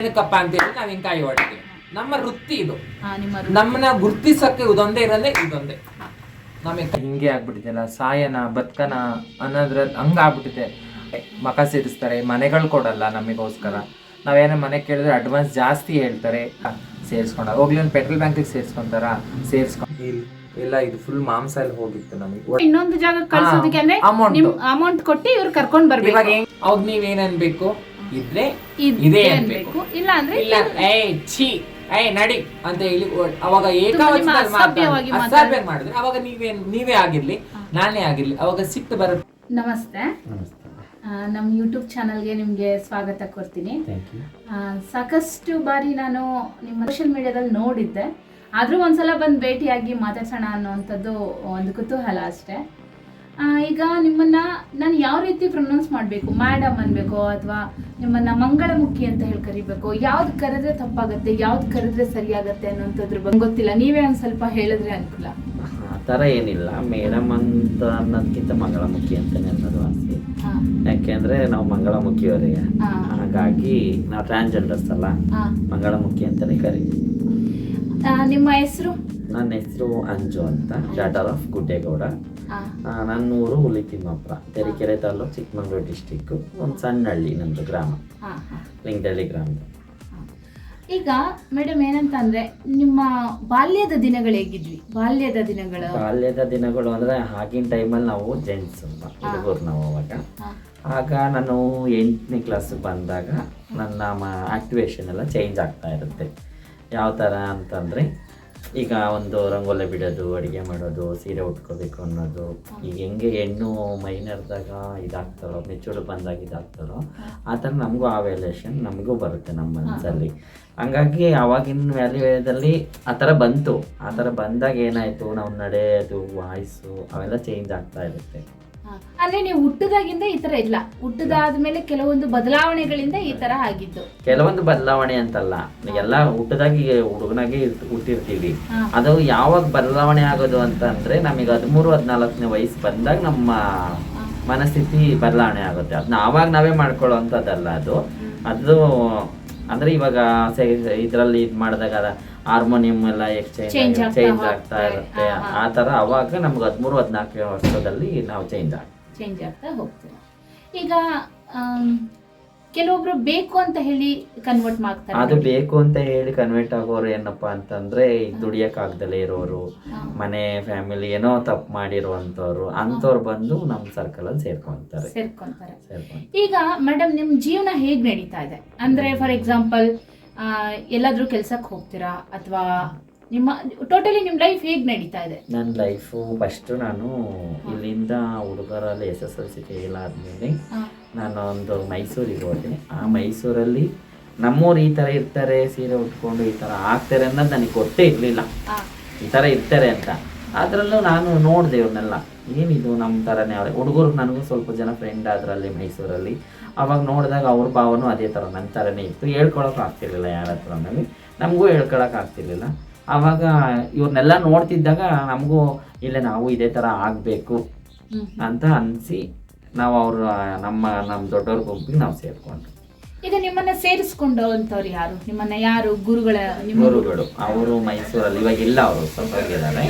ಏನಕ್ಕಪ್ಪ ಅಂತ ಹೇಳಿ ನಾವ್ ಹಿಂಗ್ ಕಾಯಿ ಹೊಡಿತೀವಿ. ನಮ್ಮ ವೃತ್ತಿ ಇದು. ನಮ್ಮನ್ನ ಗುರ್ತಿಸಕ್ಕೆ ಇದೊಂದೇ ಇರೋದೇ ಇದೊಂದೇ. ನಮಗೆ ಹಿಂಗೆ ಆಗ್ಬಿಟ್ಟಿದೆಲ್ಲ, ಸಾಯನ ಬದುಕನ ಅನ್ನೋದ್ರಲ್ಲಿ ಹಂಗಾಗ್ಬಿಟ್ಟಿದೆ. ಮಕ ಸೇರಿಸ್ತಾರೆ, ಮನೆಗಳು ಕೊಡಲ್ಲ ನಮಗೋಸ್ಕರ. ನಾವೇನೋ ಮನೆ ಕೇಳಿದ್ರೆ ಅಡ್ವಾನ್ಸ್ ಜಾಸ್ತಿ ಹೇಳ್ತಾರೆ. ಸೇರಿಸ್ಕೊಂಡ ಹೋಗ್ಲಿ ಒಂದು ಪೆಟ್ರೋಲ್ ಬ್ಯಾಂಕಿಗೆ ಸೇರಿಸ್ಕೊಂತಾರ, ಇಲ್ಲ ಇದು ಫುಲ್ ಮಾಂಸ ಎಲ್ಲ ಹೋಗಿತ್ತು ನಮಗೆ. ಇನ್ನೊಂದು ಜಾಗ ಕಳ್ಸೋದಕ್ಕೆ ಅಂದ್ರೆ ಅಮೌಂಟ್ ಕೊಟ್ಟು ಇವ್ರು ಕರ್ಕೊಂಡ್ ಬರ್ಬೇಕು. ಇವಾಗ ಅವಾಗ ನೀವೇನ್ ಅನ್ಬೇಕು, ಇದ್ರೆ ಇದೇ ಅನ್ಬೇಕು, ಇಲ್ಲ ಅಂದ್ರೆ ಇಲ್ಲ ನಡಿ ಅಂತ ಹೇಳಿ ಅವಾಗ ಏಕಾವಚನದಲ್ಲಿ ಅಸಭ್ಯ ಮಾಡಿದ್ರೆ ಅವಾಗ ನೀವೇ ಆಗಿರ್ಲಿ ನಾನೇ ಆಗಿರ್ಲಿ ಅವಾಗ ಸಿಟ್ಟು ಬರುತ್ತೆ. ನಮಸ್ತೆ, ನಮ್ಮ ಯೂಟ್ಯೂಬ್ ಚಾನಲ್ಗೆ ನಿಮಗೆ ಸ್ವಾಗತ ಕೊಡ್ತೀನಿ. ಸಾಕಷ್ಟು ಬಾರಿ ನಾನು ನಿಮ್ಮ ಸೋಷಿಯಲ್ ಮೀಡಿಯಾದಲ್ಲಿ ನೋಡಿದ್ದೆ, ಆದರೂ ಒಂದ್ಸಲ ಬಂದು ಭೇಟಿಯಾಗಿ ಮಾತಾಡ್ಸೋಣ ಅನ್ನೋವಂಥದ್ದು ಒಂದು ಕುತೂಹಲ ಅಷ್ಟೇ. ಈಗ ನಿಮ್ಮನ್ನ ನಾನು ಯಾವ ರೀತಿ ಪ್ರೊನೌನ್ಸ್ ಮಾಡಬೇಕು, ಮೇಡಮ್ ಅನ್ಬೇಕು ಅಥವಾ ನಿಮ್ಮನ್ನ ಮಂಗಳಮುಖಿ ಅಂತ ಹೇಳಿ ಕರಿಬೇಕು, ಯಾವ್ದು ಕರೆದ್ರೆ ತಪ್ಪಾಗತ್ತೆ, ಯಾವ್ದು ಕರೆದ್ರೆ ಸರಿಯಾಗತ್ತೆ ಅನ್ನೋಂಥದ್ರ ಬಗ್ಗೆ ಗೊತ್ತಿಲ್ಲ. ನೀವೇ ಒಂದು ಸ್ವಲ್ಪ ಹೇಳಿದ್ರೆ ಅನುಕೂಲ. ಆ ಥರ ಏನಿಲ್ಲ, ಮೇಡಮ್ ಅಂತ ಅನ್ನೋದಕ್ಕಿಂತ ಮಂಗಳಮುಖಿ ಅಂತಾನೆ ಅನ್ನೋದು ಆಸೆ. ಯಾಕೆಂದ್ರೆ ನಾವು ಮಂಗಳಮುಖಿಯವರಿಗೆ, ಹಾಗಾಗಿ ನಾವು ಟ್ರಾನ್ಸ್ಜೆಂಡರ್ಸ್ ಅಲ್ಲ, ಮಂಗಳಮುಖಿ ಅಂತಾನೆ ಕರೀತೀವಿ. ನಿಮ್ಮ ಹೆಸರು? ನನ್ನ ಹೆಸರು ಅಂಜು ಅಂತ, ಡಾಟರ್ ಆಫ್ ಗುಡ್ಡೇಗೌಡ. ನನ್ನ ಊರು ಹುಲಿತಿಮ್ಮಪ್ಪ, ತರೀಕೆರೆ ತಾಲೂಕು, ಚಿಕ್ಕಮಗಳೂರು ಡಿಸ್ಟಿಕ್. ಒಂದು ಸಣ್ಣ ಹಳ್ಳಿ ನಂದು ಗ್ರಾಮ, ಲಿಂಗದಳ್ಳಿ ಗ್ರಾಮ. ಈಗ ಮೇಡಮ್ ಏನಂತ ಅಂದ್ರೆ, ನಿಮ್ಮ ಬಾಲ್ಯದ ದಿನಗಳು ಹೇಗಿದ್ವಿ? ಬಾಲ್ಯದ ದಿನಗಳು ಅಂದ್ರೆ ಆಗಿನ ಟೈಮಲ್ಲಿ ನಾವು ಜೆಂಟ್ಸ್ ಹುಡುಗರು ನಾವು ಅವಾಗ. ಆಗ ನಾನು 8ನೇ ಕ್ಲಾಸ್ ಬಂದಾಗ ನನ್ನ ಆಕ್ಟಿವೇಶನ್ ಎಲ್ಲ ಚೇಂಜ್ ಆಗ್ತಾ ಇರುತ್ತೆ. ಯಾವ ಥರ ಅಂತಂದರೆ, ಈಗ ಒಂದು ರಂಗೋಲೆ ಬಿಡೋದು, ಅಡುಗೆ ಮಾಡೋದು, ಸೀರೆ ಉಟ್ಕೋಬೇಕು ಅನ್ನೋದು. ಈಗ ಹೆಂಗೆ ಹೆಣ್ಣು ಮೈನರ್ದಾಗ ಇದಾಗ್ತಾರೋ, ಮೆಚೂರ್ಡ್ ಬಂದಾಗ ಇದಾಗ್ತಾರೋ, ಆ ಥರ ನಮಗೂ ಆ ವ್ಯಾಲ್ಯೂಷನ್ ನಮಗೂ ಬರುತ್ತೆ ನಮ್ಮ ಮನಸ್ಸಲ್ಲಿ. ಹಂಗಾಗಿ ಆವಾಗಿನ ವ್ಯಾಲ್ಯೂದಲ್ಲಿ ಆ ಥರ ಬಂತು. ಆ ಥರ ಬಂದಾಗ ಏನಾಯಿತು, ನಾವು ನಡೆಯೋದು, ವಾಯ್ಸು ಅವೆಲ್ಲ ಚೇಂಜ್ ಆಗ್ತಾ ಇರುತ್ತೆ. ಅಂದ್ರೆ ನೀವು ಹುಟ್ಟದಾಗಿಂದ ಈ ತರ ಇಲ್ಲ, ಹುಟ್ಟದಾದ್ಮೇಲೆ ಕೆಲವೊಂದು ಬದಲಾವಣೆಗಳಿಂದ ಈ ತರ ಆಗಿದ್ದು. ಕೆಲವೊಂದು ಬದಲಾವಣೆ ಅಂತಲ್ಲ, ಎಲ್ಲ ಹುಟ್ಟದಾಗಿ ಹುಡುಗನಾಗಿ ಹುಟ್ಟಿರ್ತೀವಿ. ಅದು ಯಾವಾಗ ಬದಲಾವಣೆ ಆಗೋದು ಅಂತ ಅಂದ್ರೆ, ನಮಗೆ 13-14ನೇ ವಯಸ್ಸು ಬಂದಾಗ ನಮ್ಮ ಮನಸ್ಥಿತಿ ಬದಲಾವಣೆ ಆಗುತ್ತೆ. ಅದನ್ನ ಆವಾಗ ನಾವೇ ಮಾಡ್ಕೊಳ್ಳೋವಂಥದ್ದಲ್ಲ ಅದು. ಅಂದ್ರೆ ಇವಾಗ ಇದರಲ್ಲಿ ಇದು ಮಾಡಿದಾಗ ಹಾರ್ಮೋನಿಯಂ ಎಲ್ಲ ಚೇಂಜ್ ಆಗ್ತಾ ಇರುತ್ತೆ. ಆ ಥರ ಅವಾಗ ನಮ್ಗೆ 13-14 ವರ್ಷದಲ್ಲಿ ನಾವು ಚೇಂಜ್ ಆಗ್ತಾ ಹೋಗ್ತೀವಿ. ಈಗ ಕೆಲವೊಬ್ರು ಬೇಕು ಅಂತ ಹೇಳಿ ಕನ್ವರ್ಟ್ ಮಾಡ್ತಾರೆ. ಅದು ಬೇಕು ಅಂತ ಹೇಳಿ ಕನ್ವರ್ಟ್ ಆಗೋರು ಏನಪ್ಪಾ ಅಂತಂದ್ರೆ, ದುಡಿಯಕ್ಕಾಗ್ದಲೇ ಇರೋರು, ಮನೆ ಫ್ಯಾಮಿಲಿ ಏನೋ ತಪ್ಪು ಮಾಡಿರುವಂತವ್ರು, ಅಂಥವ್ರು ಬಂದು ನಮ್ಮ ಸರ್ಕಲ್ ಅಲ್ಲಿ ಸೇರ್ಕೊಂತಾರೆ. ಈಗ ಮೇಡಮ್, ನಿಮ್ ಜೀವನ ಹೇಗ್ ನಡೀತಾ ಇದೆ? ಅಂದ್ರೆ ಫಾರ್ ಎಕ್ಸಾಂಪಲ್, ಎಲ್ಲಾದ್ರೂ ಕೆಲ್ಸಕ್ಕೆ ಹೋಗ್ತೀರಾ ಅಥವಾ ಟೋಟಲಿ ನಿಮ್ಮ ಲೈಫ್ ಹೇಗೆ ನಡೀತಾ ಇದೆ? ನನ್ನ ಲೈಫು ಫಸ್ಟು ನಾನು ಇಲ್ಲಿಂದ ಹುಡುಗರಲ್ಲಿ SSLC ಫೇಲ್ ಆದಮೇಲೆ ನಾನು ಒಂದು ಮೈಸೂರಿಗೆ ಹೋದೆ. ಆ ಮೈಸೂರಲ್ಲಿ ನಮ್ಮೂರು ಈ ಥರ ಇರ್ತಾರೆ, ಸೀರೆ ಉಟ್ಕೊಂಡು ಈ ಥರ ಆಗ್ತಾರೆ ಅನ್ನೋದು ನನಗೆ ಗೊತ್ತೇ ಇರಲಿಲ್ಲ, ಈ ಥರ ಇರ್ತಾರೆ ಅಂತ. ಅದರಲ್ಲೂ ನಾನು ನೋಡಿದೆ ಇವ್ರನ್ನೆಲ್ಲ, ಏನಿದು ನಮ್ಮ ಥರನೇ ಅವರೇ ಹುಡುಗರು. ನನಗೂ ಸ್ವಲ್ಪ ಜನ ಫ್ರೆಂಡ್ ಅದರಲ್ಲಿ ಮೈಸೂರಲ್ಲಿ. ಅವಾಗ ನೋಡಿದಾಗ ಅವ್ರ ಭಾವನೂ ಅದೇ ಥರ ನನ್ನ ಥರನೇ ಇತ್ತು. ಹೇಳ್ಕೊಳಕ್ಕೆ ಆಗ್ತಿರ್ಲಿಲ್ಲ ಯಾರ ಹತ್ರ, ಆಮೇಲೆ ನಮಗೂ ಹೇಳ್ಕೊಳಕ್ಕೆ ಆಗ್ತಿರ್ಲಿಲ್ಲ. ಆವಾಗ ಇವ್ರನ್ನೆಲ್ಲ ನೋಡ್ತಿದ್ದಾಗ ನಮಗೂ ಇಲ್ಲ, ನಾವು ಇದೇ ಥರ ಆಗಬೇಕು ಅಂತ ಅನಿಸಿ ನಾವು ನಮ್ಮ ದೊಡ್ಡವ್ರ ಗುಂಪಿಗೆ ನಾವು ಸೇರ್ಕೊಂಡ್ರು. ಈಗ ನಿಮ್ಮನ್ನ ಸೇರಿಸ್ಕೊಂಡಂಥವ್ರು ಯಾರು? ನಿಮ್ಮನ್ನ ಯಾರು ಗುರುಗಳು? ಅವರು ಮೈಸೂರಲ್ಲಿ ಇವಾಗ ಇಲ್ಲ, ಅವರು ಸತ್ತೋಗಿದ್ದಾರೆ.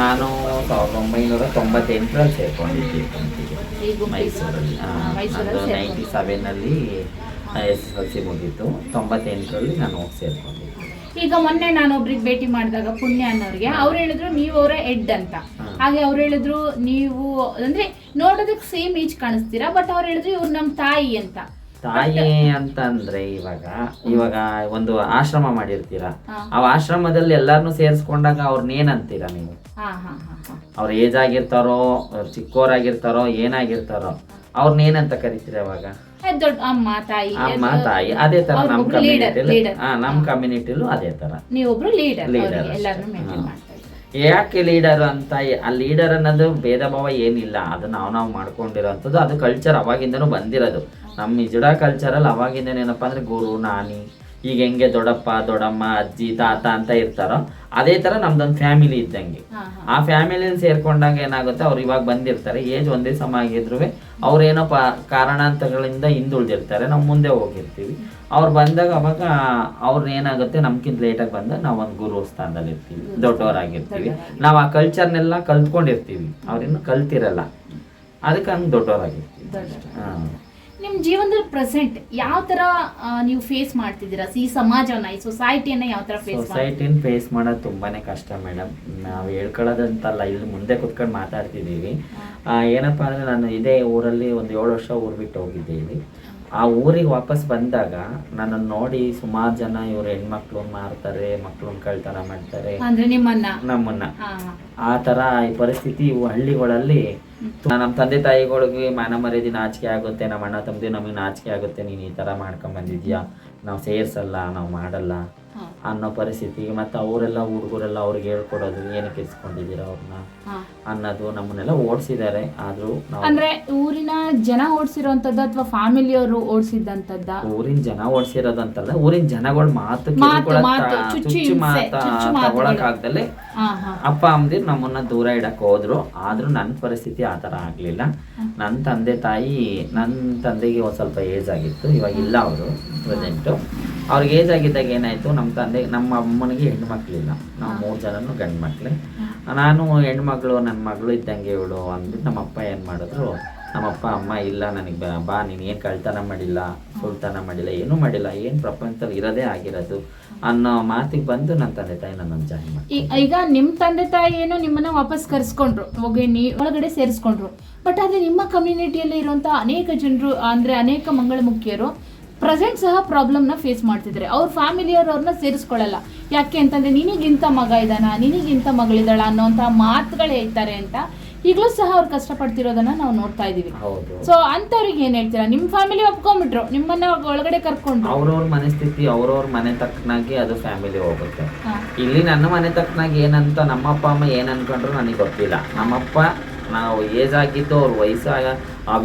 ನಾನು 1998ರಲ್ಲಿ ಸೇರ್ಕೊಂಡಿದ್ದೆ ಮೈಸೂರಲ್ಲಿ. 97ನಲ್ಲಿ SSLC ಮುಗೀತು, 98ರಲ್ಲಿ ನಾನು ಹೋಗಿ ಸೇರ್ಕೊಂಡಿದ್ದೆ. ಈಗ ಮೊನ್ನೆ ನಾನು ಒಬ್ರಿಗೆ ಭೇಟಿ ಮಾಡಿದಾಗ, ಪುಣ್ಯ ಅನ್ನೋರಿಗೆ, ಅವ್ರು ಹೇಳಿದ್ರು ನೀವು ಅವರ ಹೆಡ್ ಅಂತ. ಹಾಗೆ ಅವ್ರು ಹೇಳಿದ್ರು ನೀವು ಅಂದ್ರೆ ನೋಡೋದಕ್ಕೆ ಸೇಮ್ ಏಜ್ ಕಾಣಿಸ್ತೀರಾ, ಬಟ್ ಅವ್ರು ಹೇಳಿದ್ರು ಇವ್ರು ನಮ್ಮ ತಾಯಿ ಅಂತ. ತಾಯಿ ಅಂತ ಅಂದ್ರೆ, ಇವಾಗ ಒಂದು ಆಶ್ರಮ ಮಾಡಿರ್ತೀರಾ, ಆ ಆಶ್ರಮದಲ್ಲಿ ಎಲ್ಲಾರನ್ನು ಸೇರಿಸ್ಕೊಂಡಾಗ ಅವ್ರನ್ನೇನಂತೀರಾ ನೀವು? ಅವ್ರ ಏಜ್ ಆಗಿರ್ತಾರೋ, ಚಿಕ್ಕವರಾಗಿರ್ತಾರೋ, ಏನಾಗಿರ್ತಾರೋ, ಅವ್ರನ್ನೇನಂತ ಕರಿತೀರ? ಅವಾಗ ದೊಡ್ಡ ಅಮ್ಮ ತಾಯಿ. ಅದೇ ತರ ನಮ್ಮ ಕಮ್ಯುನಿಟಿಲೂ ಅದೇ ತರ ನೀವೊಬ್ರು ಲೀಡರ್. ಯಾಕೆ ಲೀಡರ್ ಅಂತ? ಆ ಲೀಡರ್ ಅನ್ನೋದು ಭೇದ ಭಾವ ಏನಿಲ್ಲ, ಅದು ನಾವು ಮಾಡ್ಕೊಂಡಿರೋಂಥದ್ದು. ಅದು ಕಲ್ಚರ್ ಅವಾಗಿಂದನೂ ಬಂದಿರೋದು. ನಮ್ಮ ಇಜುಡ ಕಲ್ಚರಲ್ಲಿ ಅವಾಗಿಂದ ಏನಪ್ಪಾ ಅಂದ್ರೆ, ಗುರು ನಾನಿ ಈಗ ಹೆಂಗೆ ದೊಡ್ಡಪ್ಪ ದೊಡ್ಡಮ್ಮ ಅಜ್ಜಿ ತಾತ ಅಂತ ಇರ್ತಾರೋ ಅದೇ ತರ ನಮ್ದೊಂದು ಫ್ಯಾಮಿಲಿ ಇದ್ದಂಗೆ. ಆ ಫ್ಯಾಮಿಲಿಯಲ್ಲಿ ಸೇರ್ಕೊಂಡಾಗ ಏನಾಗುತ್ತೆ, ಅವ್ರು ಇವಾಗ ಬಂದಿರ್ತಾರೆ, ಏಜ್ ಒಂದೇ ಸಮ ಆಗಿದ್ರು ಅವ್ರೇನೋ ಕಾರಣಾಂತರಗಳಿಂದ ಹಿಂದುಳಿದಿರ್ತಾರೆ, ನಾವು ಮುಂದೆ ಹೋಗಿರ್ತೀವಿ. ಅವ್ರು ಬಂದಾಗ ಅವಾಗ ಅವ್ರನ್ನ ಏನಾಗುತ್ತೆ, ನಮ್ಗಿಂತ ಲೇಟಾಗಿ ಬಂದಾಗ ನಾವು ಒಂದು ಗುರು ಸ್ಥಾನದಲ್ಲಿ ಇರ್ತೀವಿ, ದೊಡ್ಡವರಾಗಿರ್ತೀವಿ. ನಾವು ಆ ಕಲ್ಚರ್ನೆಲ್ಲ ಕಲ್ತ್ಕೊಂಡಿರ್ತೀವಿ, ಅವ್ರಿನ್ನು ಕಲ್ತಿರಲ್ಲ, ಅದಕ್ಕೆ ಹಂಗೆ ದೊಡ್ಡವರಾಗಿರ್ತೀವಿ. ನಿಮ್ಮ ಜೀವನದಲ್ಲಿ ಪ್ರೆಸೆಂಟ್ ಯಾವ ತರ ನೀವು ಫೇಸ್ ಮಾಡ್ತಿದ್ದೀರಾ? ಈ ಸಮಾಜವನ್ನ, ಈ ಸೊಸೈಟಿಯನ್ನ ಯಾವ ತರ ಸೊಸೈಟಿನ ಫೇಸ್ ಮಾಡೋದು ತುಂಬಾನೇ ಕಷ್ಟ ಮೇಡಮ್. ನಾವು ಹೇಳ್ಕೊಳ್ಳೋದಂತಲ್ಲ, ಇಲ್ಲಿ ಮುಂದೆ ಕುತ್ಕೊಂಡು ಮಾತಾಡ್ತಿದ್ದೀವಿ. ಏನಪ್ಪಾ ಅಂದ್ರೆ, ನಾನು ಇದೇ ಊರಲ್ಲಿ ಒಂದು 7 ವರ್ಷ ಊರು ಬಿಟ್ಟು ಹೋಗಿದ್ದೆ. ಇಲ್ಲಿ ಆ ಊರಿಗೆ ವಾಪಸ್ ಬಂದಾಗ ನನ್ನನ್ನು ನೋಡಿ ಸುಮಾರು ಜನ ಇವ್ರು ಹೆಣ್ಮಕ್ಳು ಮಾರ್ತಾರೆ, ಮಕ್ಳನ್ನ ಕಳ್ತನ ಮಾಡ್ತಾರೆ, ನಮ್ಮನ್ನ ಆ ತರ ಈ ಪರಿಸ್ಥಿತಿ ಇವು ಹಳ್ಳಿಗಳಲ್ಲಿ. ನಮ್ಮ ತಂದೆ ತಾಯಿಗಳಿಗೆ ಮಾನ ಮರ್ಯಾದೆ ನಾಚಿಕೆ ಆಗುತ್ತೆ, ನಮ್ಮ ಅಣ್ಣ ತಮ್ಮದಿ ನಮಗೆ ನಾಚಿಕೆ ಆಗುತ್ತೆ, ನೀನು ಈ ತರ ಮಾಡ್ಕೊಂಡ್ ಬಂದಿದ್ಯಾ, ನಾವು ಸೇರ್ಸಲ್ಲ, ನಾವು ಮಾಡಲ್ಲ ಅನ್ನೋ ಪರಿಸ್ಥಿತಿ. ಮತ್ತೆ ಅವರೆಲ್ಲ ಹುಡುಗರೆಲ್ಲ ಅವ್ರಿಗೆ ಹೇಳ್ಕೊಡೋದು, ಏನಕ್ಕೆ ಇಸ್ಕೊಂಡಿದ್ದೀರ ಅವ್ರನ್ನ ಅನ್ನೋದು, ನಮ್ಮನ್ನೆಲ್ಲ ಓಡಿಸಿದ್ದಾರೆ. ಆದ್ರೂ ಅಂದ್ರೆ ಊರಿನ ಜನ ಓಡಿಸಿರೋಂಥದ್ದು ಅಥವಾ ಫ್ಯಾಮಿಲಿಯವರು ಓಡಿಸಿದಂತದ್ದ? ಊರಿನ ಜನ ಓಡಿಸಿರೋದಂತಲ್ಲ, ಊರಿನ ಜನಗಳ ಮಾತು ಚುಚ್ಚಿ ತಗೊಳಕ್ ಆಗ್ದಲೆ ಅಪ್ಪ ಅಮ್ಮದಿರು ನಮ್ಮನ್ನ ದೂರ ಇಡಕ್ ಹೋದ್ರು. ಆದ್ರೂ ನನ್ನ ಪರಿಸ್ಥಿತಿ ಆತರ ಆಗ್ಲಿಲ್ಲ. ನನ್ನ ತಂದೆ ತಾಯಿ, ನನ್ನ ತಂದೆಗೆ ಒಂದ್ ಸ್ವಲ್ಪ ಏಜ್ ಆಗಿತ್ತು, ಇವಾಗ ಇಲ್ಲ ಅವರು ಪ್ರೆಸೆಂಟ್. ಅವ್ರಿಗೆ ಏಜ್ ಆಗಿದ್ದಾಗ ಏನಾಯ್ತು, ನಮ್ಮ ಅಮ್ಮನಿಗೆ ಹೆಣ್ಣು ಮಕ್ಳಿಲ್ಲ, ನಾವು 3 ಜನನು ಗಂಡು ಮಕ್ಳೆ. ನಾನು ಹೆಣ್ಮಗಳು, ನನ್ನ ಮಗಳು ಇದ್ದಂಗೆ ಇವಳು ಅಂದ್ಬಿಟ್ಟು ನಮ್ಮಪ್ಪ ಏನು ಮಾಡಿದ್ರು, ನಮ್ಮಪ್ಪ ಅಮ್ಮ ಇಲ್ಲ ನನಗೆ ಬಾ, ನೀನು ಏನು ಕಳ್ತನ ಮಾಡಿಲ್ಲ, ಸುಳ್ತನ ಮಾಡಿಲ್ಲ, ಏನೂ ಮಾಡಿಲ್ಲ, ಏನು ಪ್ರಪಂಚದಲ್ಲಿ ಇರೋದೇ ಆಗಿರೋದು ಅನ್ನೋ ಮಾತಿಗೆ ಬಂದು ನನ್ನ ತಂದೆ ತಾಯಿ ನನ್ನನ್ನು ಜಾಯಿನ್ ಮಾಡಿ. ಈಗ ನಿಮ್ಮ ತಂದೆ ತಾಯಿ ಏನೋ ನಿಮ್ಮನ್ನ ವಾಪಸ್ ಕರೆಸ್ಕೊಂಡ್ರು, ಹೋಗಿ ಒಳಗಡೆ ಸೇರಿಸ್ಕೊಂಡ್ರು. ಬಟ್ ಆದರೆ ನಿಮ್ಮ ಕಮ್ಯುನಿಟಿಯಲ್ಲಿ ಇರುವಂಥ ಅನೇಕ ಜನರು, ಅಂದರೆ ಅನೇಕ ಮಂಗಳಮುಖಿಯರು ಪ್ರೆಸೆಂಟ್ ಸಹ ಪ್ರಾಬ್ಲಮ್ನ ಫೇಸ್ ಮಾಡ್ತಿದ್ದಾರೆ. ಅವ್ರ ಫ್ಯಾಮಿಲಿಯವರು ಅವ್ರನ್ನ ಸೇರಿಸ್ಕೊಳ್ಳಲ್ಲ. ಯಾಕೆ ಅಂತಂದರೆ ನಿನಗಿಂತ ಮಗ ಇದ್ದಾನ, ನಿನಗಿಂತ ಮಗಳಿದ್ದಾಳ ಅನ್ನೋಂಥ ಮಾತುಗಳು ಹೇಳ್ತಾರೆ ಅಂತ ಈಗಲೂ ಸಹ ಅವ್ರು ಕಷ್ಟಪಡ್ತಿರೋದನ್ನ ನಾವು ನೋಡ್ತಾ ಇದೀವಿ. ಸೊ ಅಂತವ್ರಿಗೆ ಏನ್ ಹೇಳ್ತೀರಾ? ನಿಮ್ಮ ಫ್ಯಾಮಿಲಿ ಒಪ್ಕೊಂಡ್ಬಿಟ್ರು, ನಿಮ್ಮನ್ನ ಒಳಗಡೆ ಕರ್ಕೊಂಡು, ಅವ್ರವ್ರ ಮನಸ್ಥಿತಿ ಅವ್ರವ್ರ ಮನೆ ತಕ್ಕನಾಗಿ ಅದು ಫ್ಯಾಮಿಲಿ ಹೋಗುತ್ತೆ. ಇಲ್ಲಿ ನನ್ನ ಮನೆ ತಕ್ಕನಾಗಿ ಏನಂತ ನಮ್ಮಪ್ಪ ಅಮ್ಮ ಏನ್ ಅನ್ಕೊಂಡ್ರು ನನಗೆ ಗೊತ್ತಿಲ್ಲ. ನಮ್ಮಪ್ಪ ನಾವು ಏಜ್ ಆಗಿದ್ದು, ಅವ್ರ ವಯಸ್ಸಾಗ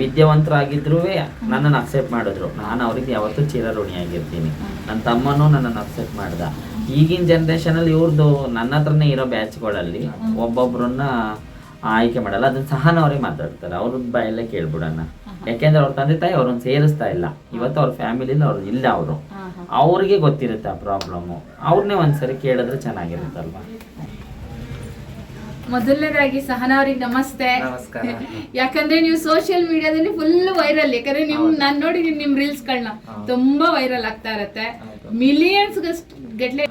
ವಿದ್ಯಾವಂತರಾಗಿದ್ರು ನನ್ನನ್ನು ಅಕ್ಸೆಪ್ಟ್ ಮಾಡಿದ್ರು. ನಾನು ಅವ್ರಿಗೆ ಯಾವತ್ತೂ ಚಿರಋಣಿಯಾಗಿರ್ತೀನಿ. ನನ್ನ ತಮ್ಮನೂ ನನ್ನನ್ನು ಅಕ್ಸೆಪ್ಟ್ ಮಾಡ್ದ. ಈಗಿನ ಜನ್ರೇಷನಲ್ಲಿ ಇವ್ರದ್ದು ನನ್ನ ಹತ್ರನೇ ಇರೋ ಬ್ಯಾಚ್ಗಳಲ್ಲಿ ಒಬ್ಬೊಬ್ರನ್ನ ಆಯ್ಕೆ ಮಾಡಲ್ಲ, ಅದನ್ನ ಸಹನವರೇ ಮಾತಾಡ್ತಾರೆ. ಅವ್ರ ಬಾಯಲ್ಲೇ ಕೇಳ್ಬಿಡೋಣ. ಯಾಕೆಂದ್ರೆ ಅವ್ರ ತಂದೆ ತಾಯಿ ಅವ್ರನ್ನ ಸೇರಿಸ್ತಾ ಇಲ್ಲ. ಇವತ್ತು ಅವ್ರ ಫ್ಯಾಮಿಲಿಲಿ ಅವ್ರು ಇಲ್ಲ, ಅವರು ಅವ್ರಿಗೆ ಗೊತ್ತಿರುತ್ತೆ ಆ ಪ್ರಾಬ್ಲಮ್ಮು. ಅವ್ರನ್ನೇ ಒಂದ್ಸರಿ ಕೇಳಿದ್ರೆ ಚೆನ್ನಾಗಿರುತ್ತಲ್ವಾ. ಮೊದಲನೇದಾಗಿ ಸಹನಾ ಅವ್ರಿಗೆ ನಮಸ್ತೆ. ಯಾಕಂದ್ರೆ ನೀವು ಸೋಷಿಯಲ್ ಮೀಡಿಯಾದಲ್ಲಿ ಫುಲ್ ವೈರಲ್. ಯಾಕಂದ್ರೆ ನಾನು ನೋಡಿದೀನಿ ನಿಮ್ ರೀಲ್ಸ್ ಗಳನ್ನ, ತುಂಬಾ ವೈರಲ್ ಆಗ್ತಾ ಇರತ್ತೆ, ಮಿಲಿಯನ್ಸ್ ಗಟ್ಲೆ.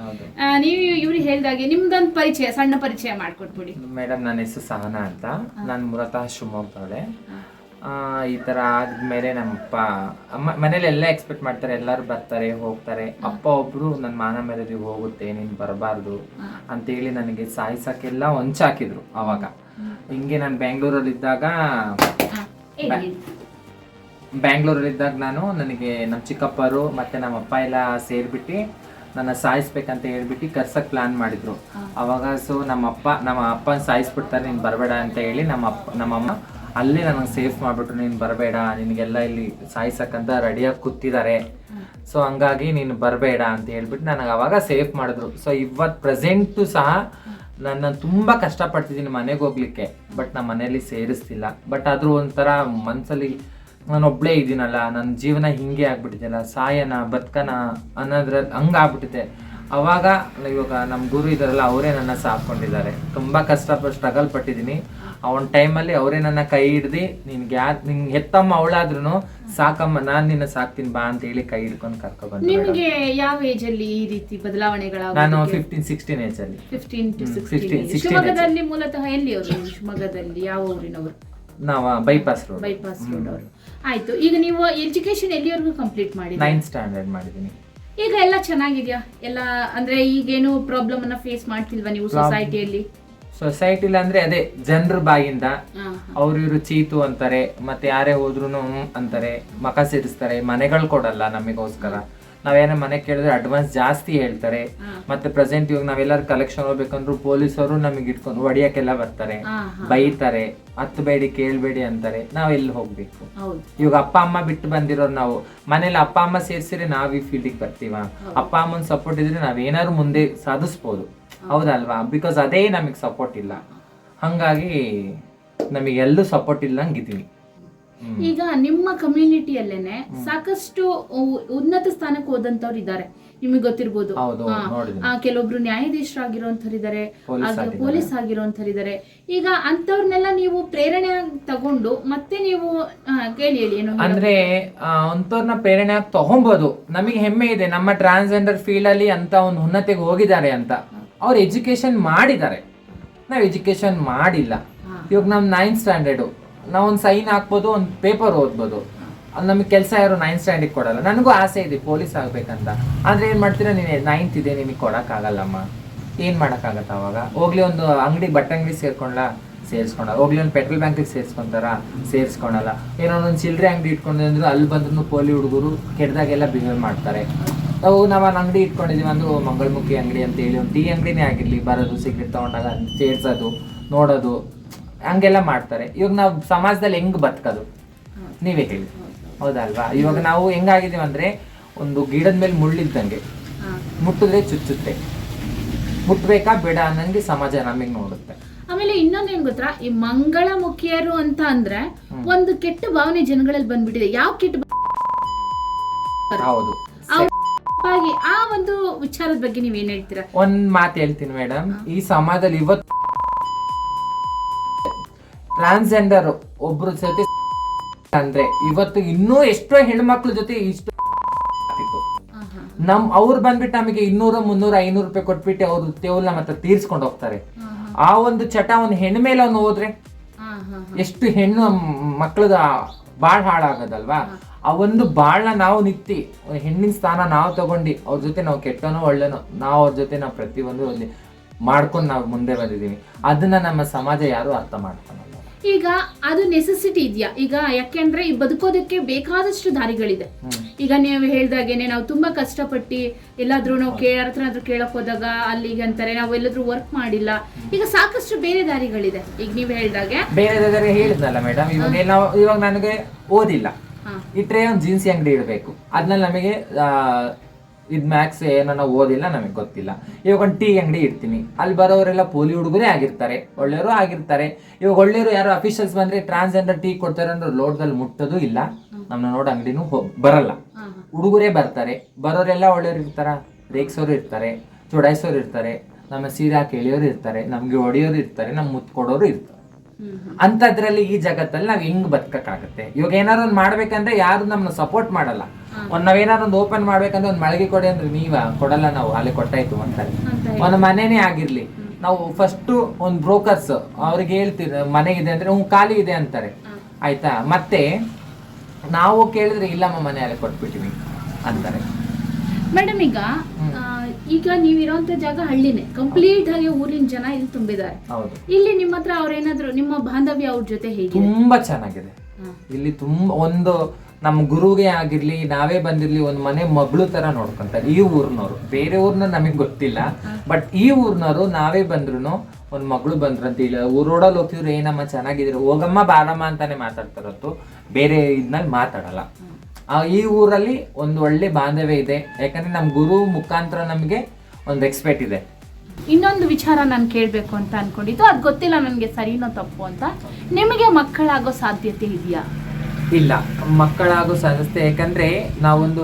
ನೀವು ಇವ್ರಿಗೆ ಹೇಳ್ದಾಗೆ ನಿಮ್ದೊಂದು ಪರಿಚಯ, ಸಣ್ಣ ಪರಿಚಯ ಮಾಡ್ಕೊಟ್ಬಿಡಿ. ಮೇಡಮ್, ನನ್ನ ಹೆಸರು ಸಹನಾ ಅಂತ. ನಾನು ಮೂಲತಃ ಶಿವಮೊಗ್ಗದವಳೆ. ಈ ತರ ಆದ್ಮೇಲೆ ನಮ್ಮಪ್ಪ ಅಮ್ಮ ಮನೇಲಿ ಎಲ್ಲ ಎಕ್ಸ್ಪೆಕ್ಟ್ ಮಾಡ್ತಾರೆ, ಎಲ್ಲರೂ ಬರ್ತಾರೆ ಹೋಗ್ತಾರೆ. ಅಪ್ಪ ಒಬ್ರು ನನ್ನ ಮಾನ ಮರ್ಯಾದೆ ಹೋಗುತ್ತೆ, ನೀನ್ ಬರಬಾರ್ದು ಅಂತೇಳಿ ನನಗೆ ಸಾಯಿಸಕ್ಕೆಲ್ಲ ಹೊಂಚಾಕಿದ್ರು. ಅವಾಗ ಹಿಂಗೆ ನಾನು ಬ್ಯಾಂಗ್ಳೂರಲ್ಲಿದ್ದಾಗ ನನಗೆ ನಮ್ಮ ಚಿಕ್ಕಪ್ಪರು ಮತ್ತೆ ನಮ್ಮ ಅಪ್ಪ ಎಲ್ಲ ಸೇರ್ಬಿಟ್ಟು ನನ್ನ ಸಾಯಿಸ್ಬೇಕಂತ ಹೇಳ್ಬಿಟ್ಟು ಕರ್ಸಕ್ ಪ್ಲಾನ್ ಮಾಡಿದ್ರು. ಅವಾಗ ಸೊ ನಮ್ಮ ಅಪ್ಪನ ಸಾಯಿಸ್ಬಿಡ್ತಾರೆ, ನೀನ್ ಬರಬೇಡ ಅಂತ ಹೇಳಿ ನಮ್ಮಮ್ಮ ಅಲ್ಲೇ ನನಗೆ ಸೇಫ್ ಮಾಡ್ಬಿಟ್ರು. ನೀನು ಬರಬೇಡ, ನಿನಗೆಲ್ಲ ಇಲ್ಲಿ ಸಾಯಿಸಕ್ಕಂತ ರೆಡಿಯಾಗಿ ಕೂತಿದ್ದಾರೆ, ಸೊ ಹಂಗಾಗಿ ನೀನು ಬರಬೇಡ ಅಂತ ಹೇಳ್ಬಿಟ್ಟು ನನಗೆ ಅವಾಗ ಸೇಫ್ ಮಾಡಿದ್ರು. ಸೊ ಇವತ್ತು ಪ್ರೆಸೆಂಟು ಸಹ ನಾನು ತುಂಬ ಕಷ್ಟಪಡ್ತಿದ್ದೀನಿ ಮನೆಗೆ ಹೋಗ್ಲಿಕ್ಕೆ, ಬಟ್ ನಮ್ಮ ಮನೇಲಿ ಸೇರಿಸ್ತಿಲ್ಲ. ಬಟ್ ಆದರೂ ಒಂಥರ ಮನಸ್ಸಲ್ಲಿ ನಾನು ಒಬ್ಬಳೇ ಇದ್ದೀನಲ್ಲ, ನನ್ನ ಜೀವನ ಹಿಂಗೆ ಆಗ್ಬಿಟ್ಟಿದೆಯಲ್ಲ, ಸಾಯನ ಬದುಕನ ಅನ್ನೋದ್ರಲ್ಲಿ ಹಂಗಾಗ್ಬಿಟ್ಟಿದೆ. ಅವಾಗ ಇವಾಗ ನಮ್ಮ ಗುರು ಇದಾರಲ್ಲ, ಅವರೇ ನನ್ನ ಸಾಕೊಂಡಿದ್ದಾರೆ. ತುಂಬ ಸ್ಟ್ರಗಲ್ ಪಟ್ಟಿದ್ದೀನಿ. ಅವನ ಟೈಮಲ್ಲಿ ಅವರೇ ನನ್ನ ಕೈ ಹಿಡ್ದು, ನಿಂಗೆ ಹೆತ್ತಮ್ಮ ಅವಳಾದ್ರೂ ಸಾಕಮ್ಮ, ನಾನು ನಿನ್ನ ಸಾಕ್ತೀನಿ ಬಾ ಅಂತ ಹೇಳಿ ಕೈ ಹಿಡ್ಕೊಂಡು ಕರ್ಕೊಬಂದು. ನಿಮಗೆ ಯಾವ ಏಜ್ ಅಲ್ಲಿ ಈ ರೀತಿ ಬದಲಾವಣೆಗಳ? ನಾನು 15-16 ಏಜ್ ಅಲ್ಲಿ. 15 to 16. ಶಿವಮೊಗ್ಗದಲ್ಲಿ ಮೂಲತಃ ಎಲ್ಲಿ ಅವರು? ಶಿವಮೊಗ್ಗದಲ್ಲಿ ಯಾವ ಊರಿನವರು? ನಾವು ಬೈಪಾಸ್ ರೋಡ್ ಅವರು. ಆಯ್ತು, ಈಗ ನೀವು ಎಜುಕೇಶನ್ ಎಲ್ಲಿವರೆಗೂ ಕಂಪ್ಲೀಟ್ ಮಾಡಿದ್ರಿ? 9th ಸ್ಟ್ಯಾಂಡರ್ಡ್ ಮಾಡಿದ್ದೀನಿ. ಈಗ ಎಲ್ಲ ಚೆನ್ನಾಗಿದ್ಯಾ? ಎಲ್ಲ ಅಂದ್ರೆ ಈಗೇನು ಪ್ರಾಬ್ಲಮ್ ಅನ್ನ ಫೇಸ್ ಮಾಡ್ತಿಲ್ವಾ ನೀವು ಸೊಸೈಟಿಯಲ್ಲಿ? ಸೊಸೈಟಿಲಿ ಅಂದ್ರೆ ಅದೇ ಜನರ ಬಾಯಿಂದ ಅವ್ರು ಇವರು ಚೀತು ಅಂತಾರೆ, ಮತ್ತೆ ಯಾರೇ ಹೋದ್ರು ಅಂತಾರೆ, ಮಕ ಸೇರಿಸ್ತಾರೆ, ಮನೆಗಳು ಕೊಡಲ್ಲ ನಮಗೋಸ್ಕರ. ನಾವೇನೋ ಮನೆ ಕೇಳಿದ್ರೆ ಅಡ್ವಾನ್ಸ್ ಜಾಸ್ತಿ ಹೇಳ್ತಾರೆ. ಮತ್ತೆ ಪ್ರೆಸೆಂಟ್ ಇವಾಗ ನಾವೆಲ್ಲರೂ ಕಲೆಕ್ಷನ್ ಹೋಗ್ಬೇಕಂದ್ರು ಪೊಲೀಸರು ನಮಗೆ ಇಟ್ಕೊಂಡು ಹೊಡಿಯಕ್ಕೆಲ್ಲ ಬರ್ತಾರೆ, ಬೈತಾರೆ, ಹತ್ತು ಬೇಡಿ ಕೇಳ್ಬೇಡಿ ಅಂತಾರೆ. ನಾವೆಲ್ಲಿ ಹೋಗ್ಬೇಕು? ಇವಾಗ ಅಪ್ಪ ಅಮ್ಮ ಬಿಟ್ಟು ಬಂದಿರೋರು ನಾವು, ಮನೇಲಿ ಅಪ್ಪ ಅಮ್ಮ ಸೇರ್ಸಿದ್ರೆ ನಾವ್ ಈ ಫೀಲ್ಡಿಗೆ ಬರ್ತೀವ? ಅಪ್ಪ ಅಮ್ಮನ ಸಪೋರ್ಟ್ ಇದ್ರೆ ನಾವೇನಾದ್ರು ಮುಂದೆ ಸಾಧಿಸ್ಬೋದು, ಹೌದಲ್ವಾ? ಬಿಕಾಸ್ ಅದೇ ನಮಗೆ ಸಪೋರ್ಟ್ ಇಲ್ಲ, ಹಂಗಾಗಿ ನಮಗೆ ಎಲ್ಲೂ ಸಪೋರ್ಟ್ ಇಲ್ಲಂಗಿದೀವಿ. ಈಗ ನಿಮ್ಮ ಕಮ್ಯುನಿಟಿಯಲ್ಲೇನೆ ಸಾಕಷ್ಟು ಉನ್ನತ ಸ್ಥಾನಕ್ಕೆ ಹೋದಂತವ್ರು ಇದ್ದಾರೆ, ನಿಮಗೆ ಗೊತ್ತಿರ್ಬೋದು. ಕೆಲವೊಬ್ರು ನ್ಯಾಯಾಧೀಶರಾಗಿರೋಂಥವ್ರಿದ್ದಾರೆ, ಪೊಲೀಸ್ ಆಗಿರೋಂಥವ್ರಿದ್ದಾರೆ. ಈಗ ಅಂತವ್ರನ್ನೆಲ್ಲ ನೀವು ಪ್ರೇರಣೆ ತಗೊಂಡು ಮತ್ತೆ ನೀವು ಹೇಳಿ ಏನು ಅಂದ್ರೆ ಅಂತವ್ರನ್ನ ಪ್ರೇರಣೆ ತಗೊಬಹುದು. ನಮಗೆ ಹೆಮ್ಮೆ ಇದೆ ನಮ್ಮ ಟ್ರಾನ್ಸ್ಜೆಂಡರ್ ಫೀಲ್ಡ್ ಅಲ್ಲಿ ಅಂತ ಒಂದು ಉನ್ನತಿಗೆ ಹೋಗಿದ್ದಾರೆ ಅಂತ. ಅವ್ರು ಎಜುಕೇಶನ್ ಮಾಡಿದ್ದಾರೆ, ನಾವ್ ಎಜುಕೇಶನ್ ಮಾಡಿಲ್ಲ. ಇವಾಗ ನಮ್ 9th ಸ್ಟ್ಯಾಂಡರ್ಡ್ ನಾವೊಂದು ಸೈನ್ ಹಾಕ್ಬೋದು, ಒಂದು ಪೇಪರ್ ಓದ್ಬೋದು. ಅಲ್ಲಿ ನಮಗೆ ಕೆಲಸ ಯಾರು 9th ಸ್ಟ್ಯಾಂಡರ್ಡ್ ಕೊಡಲ್ಲ. ನನಗೂ ಆಸೆ ಇದೆ ಪೊಲೀಸ್ ಆಗ್ಬೇಕಂತ. ಆದ್ರೆ ಏನ್ ಮಾಡ್ತೀರಾ, ನೀನು 9th ಇದೆ, ನಿಮಗೆ ಕೊಡಕ್ಕಾಗಲ್ಲಮ್ಮ. ಏನ್ ಮಾಡಕ್ಕಾಗತ್ತ ಅವಾಗ? ಹೋಗ್ಲಿ ಒಂದು ಅಂಗಡಿ, ಬಟ್ಟೆ ಅಂಗಡಿ ಸೇರಿಸ್ಕೊಂಡ, ಹೋಗ್ಲಿ ಒಂದು ಪೆಟ್ರೋಲ್ ಬ್ಯಾಂಕಿಗೆ ಸೇರಿಸ್ಕೊಳಲ್ಲ. ಏನೋ ಒಂದು ಚಿಲ್ಲರೆ ಅಂಗಡಿ ಇಟ್ಕೊಂಡಿದ್ರು ಅಲ್ಲಿ ಬಂದ್ರು ಪೊಲೀಸ್ ಹುಡುಗರು ಕೆಟ್ಟದಾಗೆಲ್ಲ ಬಿಹೇವ್ ಮಾಡ್ತಾರೆ. ನಾವು ಒಂದು ಅಂಗಡಿ ಇಟ್ಕೊಂಡಿದೀವಿ ಅಂದ್ರೆ ಮಂಗಳಮುಖಿ ಅಂಗಡಿ ಅಂತ ಹೇಳಿ ಒಂದು ಟೀ ಅಂಗಡಿನೇ ಆಗಿರ್ಲಿ, ಬರೋದು ಸಿಗರೇಟ್ ತಗೊಂಡಾಗ ಸೇರ್ಸೋದು, ನೋಡೋದು, ಹಂಗೆಲ್ಲ ಮಾಡ್ತಾರೆ. ಇವಾಗ ನಾವು ಸಮಾಜದಲ್ಲಿ ಹೆಂಗ್ ಬದುಕೋದು ನೀವೇ ಹೇಳಿ, ಹೌದಲ್ವಾ? ಇವಾಗ ನಾವು ಹೆಂಗಾಗಿದೀವಿ ಅಂದ್ರೆ ಒಂದು ಗಿಡದ ಮೇಲೆ ಮುಳ್ಳಿದ್ದಂಗೆ, ಮುಟ್ಟಿದ್ರೆ ಚುಚ್ಚುತ್ತೆ, ಮುಟ್ಬೇಕಾ ಬೇಡ ಅನ್ನಂಗೆ ಸಮಾಜ ನಮಗೆ ನೋಡುತ್ತೆ. ಆಮೇಲೆ ಇನ್ನೊಂದೇನ್ ಗೊತ್ತಾ, ಈ ಮಂಗಳಮುಖಿಯರು ಅಂತ ಅಂದ್ರೆ ಒಂದು ಕೆಟ್ಟ ಭಾವನೆ ಜನಗಳಲ್ಲಿ ಬಂದ್ಬಿಟ್ಟಿದೆ. ಯಾವ ಕೆಟ್ಟ ಹೌದು, ಆ ಒಂದು ವಿಚಾರದ ಬಗ್ಗೆ ನೀವ್ ಏನ್ ಹೇಳ್ತೀರಾ? ಒಂದ್ ಮಾತು ಹೇಳ್ತೀನಿ ಮೇಡಮ್, ಈ ಸಮಾಜದಲ್ಲಿ ಇವತ್ತು ಟ್ರಾನ್ಸ್ಜೆಂಡರ್ ಒಬ್ರು ಜೊತೆ ಅಂದ್ರೆ ಇವತ್ತು ಇನ್ನೂ ಎಷ್ಟೋ ಹೆಣ್ಮಕ್ಳ ಜೊತೆ ಇಷ್ಟು ಅವ್ರು ಬಂದ್ಬಿಟ್ಟು ನಮಗೆ 200, 300, 500 ರೂಪಾಯಿ ಕೊಟ್ಬಿಟ್ಟು ಅವ್ರು ತೇವಲ್ ನಮ್ಮ ಹತ್ರ ತೀರ್ಸ್ಕೊಂಡು ಹೋಗ್ತಾರೆ. ಆ ಒಂದು ಚಟ ಒಂದು ಹೆಣ್ಣು ಮೇಲೆ ಅವ್ನು ಹೋದ್ರೆ ಎಷ್ಟು ಹೆಣ್ಣು ಮಕ್ಳದ ಬಾಳ್ ಹಾಳಾಗದಲ್ವಾ? ಆ ಒಂದು ಬಾಳ್ನ ನಾವು ನಿತ್ತಿ ಹೆಣ್ಣಿನ ಸ್ಥಾನ ನಾವು ತಗೊಂಡು ಅವ್ರ ಜೊತೆ ನಾವು ಕೆಟ್ಟನೋ ಒಳ್ಳೆನೋ ನಾವು ಅವ್ರ ಜೊತೆ ನಾವು ಪ್ರತಿಯೊಂದು ಅಲ್ಲಿ ಮಾಡ್ಕೊಂಡು ನಾವು ಮುಂದೆ ಬಂದಿದೀವಿ. ಅದನ್ನ ನಮ್ಮ ಸಮಾಜ ಯಾರು ಅರ್ಥ ಮಾಡ್ತಾನಲ್ಲ. ಈಗ ಅದು ನೆಸೆಸಿಟಿ ಇದೆಯಾ? ಈಗ ಯಾಕೆಂದ್ರೆ ಈ ಬದುಕೋದಕ್ಕೆ ಬೇಕಾದಷ್ಟು ದಾರಿಗಳಿದೆ. ಈಗ ನೀವು ಹೇಳ್ದಾಗೇನೆ ನಾವು ತುಂಬಾ ಕಷ್ಟಪಟ್ಟು ಎಲ್ಲಾದ್ರೂ ನಾವು ಯಾರತ್ರ ಕೇಳಕ್ ಹೋದಾಗ ಅಲ್ಲಿಗೆ ಅಂತಾರೆ ನಾವು ಎಲ್ಲಾದ್ರೂ ವರ್ಕ್ ಮಾಡಿಲ್ಲ. ಈಗ ಸಾಕಷ್ಟು ಬೇರೆ ದಾರಿಗಳಿದೆ. ಈಗ ನೀವು ಹೇಳ್ದಾಗೆ ಬೇರೆ ದಾರಿ ಹೇಳಿದ್ನಲ್ಲ ಮೇಡಮ್. ಇವಾಗ ನನಗೆ ಓದಿಲ್ಲ, ಇಟ್ರೆ ಒಂದು ಜೀನ್ಸಿ ಅಂಗಡಿ ಇಡಬೇಕು, ಅದ್ರಲ್ಲಿ ನಮಗೆ ಮ್ಯಾಕ್ಸ್ ಏನೋ ಓದಿಲ್ಲ, ನಮಗೆ ಗೊತ್ತಿಲ್ಲ. ಇವಾಗ ಒಂದು ಟೀ ಅಂಗಡಿ ಇಡ್ತೀನಿ, ಅಲ್ಲಿ ಬರೋರೆಲ್ಲ ಪೋಲಿ ಹುಡುಗರೇ ಆಗಿರ್ತಾರೆ, ಒಳ್ಳೆಯವರು ಆಗಿರ್ತಾರೆ. ಇವಾಗ ಒಳ್ಳೆಯವರು ಯಾರು ಅಫಿಷಿಯಲ್ಸ್ ಬಂದ್ರೆ ಟ್ರಾನ್ಸ್ಜೆಂಡರ್ ಟೀ ಕೊಡ್ತಾರೆ ಅಂದ್ರೆ ಲೋಟದಲ್ಲಿ ಮುಟ್ಟೋದು ಇಲ್ಲ, ನಮ್ಮನ್ನ ನೋಡೋ ಅಂಗಡಿನೂ ಬರಲ್ಲ. ಹುಡುಗರೇ ಬರ್ತಾರೆ, ಬರೋರೆಲ್ಲ ಒಳ್ಳೆಯವರು ಇರ್ತಾರ, ರೇಗ್ಸೋರು ಇರ್ತಾರೆ, ಚುಡಾಯಿಸೋರು ಇರ್ತಾರೆ, ನಮ್ಮ ಸೀರೆ ಹಾಕಿ ಎಳೆಯೋರು ಇರ್ತಾರೆ, ನಮ್ಗೆ ಹೊಡೆಯೋರು ಇರ್ತಾರೆ, ನಮ್ ಮುತ್ತು ಕೊಡೋರು ಇರ್ತಾರೆ. ಅಂತದ್ರಲ್ಲಿ ಈ ಜಗತ್ತಲ್ಲಿ ನಾವ್ ಹೆಂಗ್ ಬದುಕಕ್ಕಾಗತ್ತೆ? ಇವಾಗ ಏನಾರು ಒಂದ್ ಮಾಡ್ಬೇಕಂದ್ರೆ ಯಾರು ನಮ್ನ ಸಪೋರ್ಟ್ ಮಾಡಲ್ಲ. ನಾವೇನಾರು ಒಂದು ಓಪನ್ ಮಾಡ್ಬೇಕಂದ್ರೆ ಒಂದ್ ಮಳಿಗೆ ಕೊಡಿ ಅಂದ್ರೆ ನೀವ ಕೊಡಲ್ಲ, ನಾವು ಅಲ್ಲಿ ಕೊಟ್ಟಾಯ್ತು ಅಂತಾರೆ. ಒಂದ್ ಮನೆನೇ ಆಗಿರ್ಲಿ, ನಾವು ಫಸ್ಟ್ ಒಂದ್ ಬ್ರೋಕರ್ಸ್ ಅವ್ರಿಗೆ ಹೇಳ್ತೀವಿ ಮನೆ ಇದೆ ಅಂದ್ರೆ ಖಾಲಿ ಇದೆ ಅಂತಾರೆ, ಆಯ್ತಾ? ಮತ್ತೆ ನಾವು ಕೇಳಿದ್ರೆ ಇಲ್ಲಮ್ಮ ಮನೆ ಅಲ್ಲಿ ಕೊಟ್ಬಿಟ್ಟಿವಿ ಅಂತಾರೆ. ಮೇಡಮ್ ಈಗ ನೀವಿರೋಂತ ಜಾಗ ಹಳ್ಳಿನೇ, ಕಂಪ್ಲೀಟ್ ಆಗಿ ಊರಿನ ಜನ ಇಲ್ಲಿ ತುಂಬಿದ್ದಾರೆ. ಇಲ್ಲಿ ನಿಮ್ಮ ಹತ್ರ ಅವ್ರೇನಾದ್ರು ನಿಮ್ಮ ಬಾಂಧವ್ಯ ಅವ್ರ ಜೊತೆ ಹೇಗೆ? ತುಂಬಾ ಚೆನ್ನಾಗಿದೆ ಇಲ್ಲಿ. ತುಂಬಾ ಒಂದು ನಮ್ ಗುರುಗೆ ಆಗಿರ್ಲಿ, ನಾವೇ ಬಂದಿರ್ಲಿ, ಒಂದ್ ಮನೆ ಮಗಳು ತರ ನೋಡ್ಕೊಂತಾರೆ ಈ ಊರ್ನವ್ರು. ಬೇರೆ ಊರ್ನ ನಮಗ್ ಗೊತ್ತಿಲ್ಲ, ಬಟ್ ಈ ಊರ್ನವ್ರು ನಾವೇ ಬಂದ್ರು ಒಂದ್ ಮಗಳು ಬಂದ್ರು ಅಂತ ಹೇಳಿ ಊರೋಡಲ್ಲಿ ಹೋಗ್ತಿದ್ರು, ಏನಮ್ಮ ಚೆನ್ನಾಗಿದ್ರು, ಹೋಗಮ್ಮ ಬಾರಮ್ಮ ಅಂತಾನೆ ಮಾತಾಡ್ತಾರತ್ತು, ಬೇರೆ ಇದ್ನಲ್ಲಿ ಮಾತಾಡಲ್ಲ. ಈ ಊರಲ್ಲಿ ಒಂದು ಒಳ್ಳೆ ಬಾಂಧವ್ಯ ಇದೆ, ಯಾಕಂದ್ರೆ ನಮ್ ಗುರು ಮುಖಾಂತರ ನಮ್ಗೆ ಒಂದು ರೆಸ್ಪೆಕ್ಟ್ ಇದೆ. ಇನ್ನೊಂದು ವಿಚಾರ ನಾನು ಕೇಳಬೇಕು ಅಂತ ಅನ್ಕೊಂಡಿದ್ದು, ಅದು ಗೊತ್ತಿಲ್ಲ ನನಗೆ ಸರಿನೋ ತಪ್ಪು ಅಂತ. ನಿಮಗೆ ಮಕ್ಕಳಾಗೋ ಸಾಧ್ಯತೆ ಇದೆಯಾ? ಇಲ್ಲ, ಮಕ್ಕಳಾಗೋ ಸಾಧ್ಯತೆ, ಯಾಕಂದ್ರೆ ನಾವೊಂದು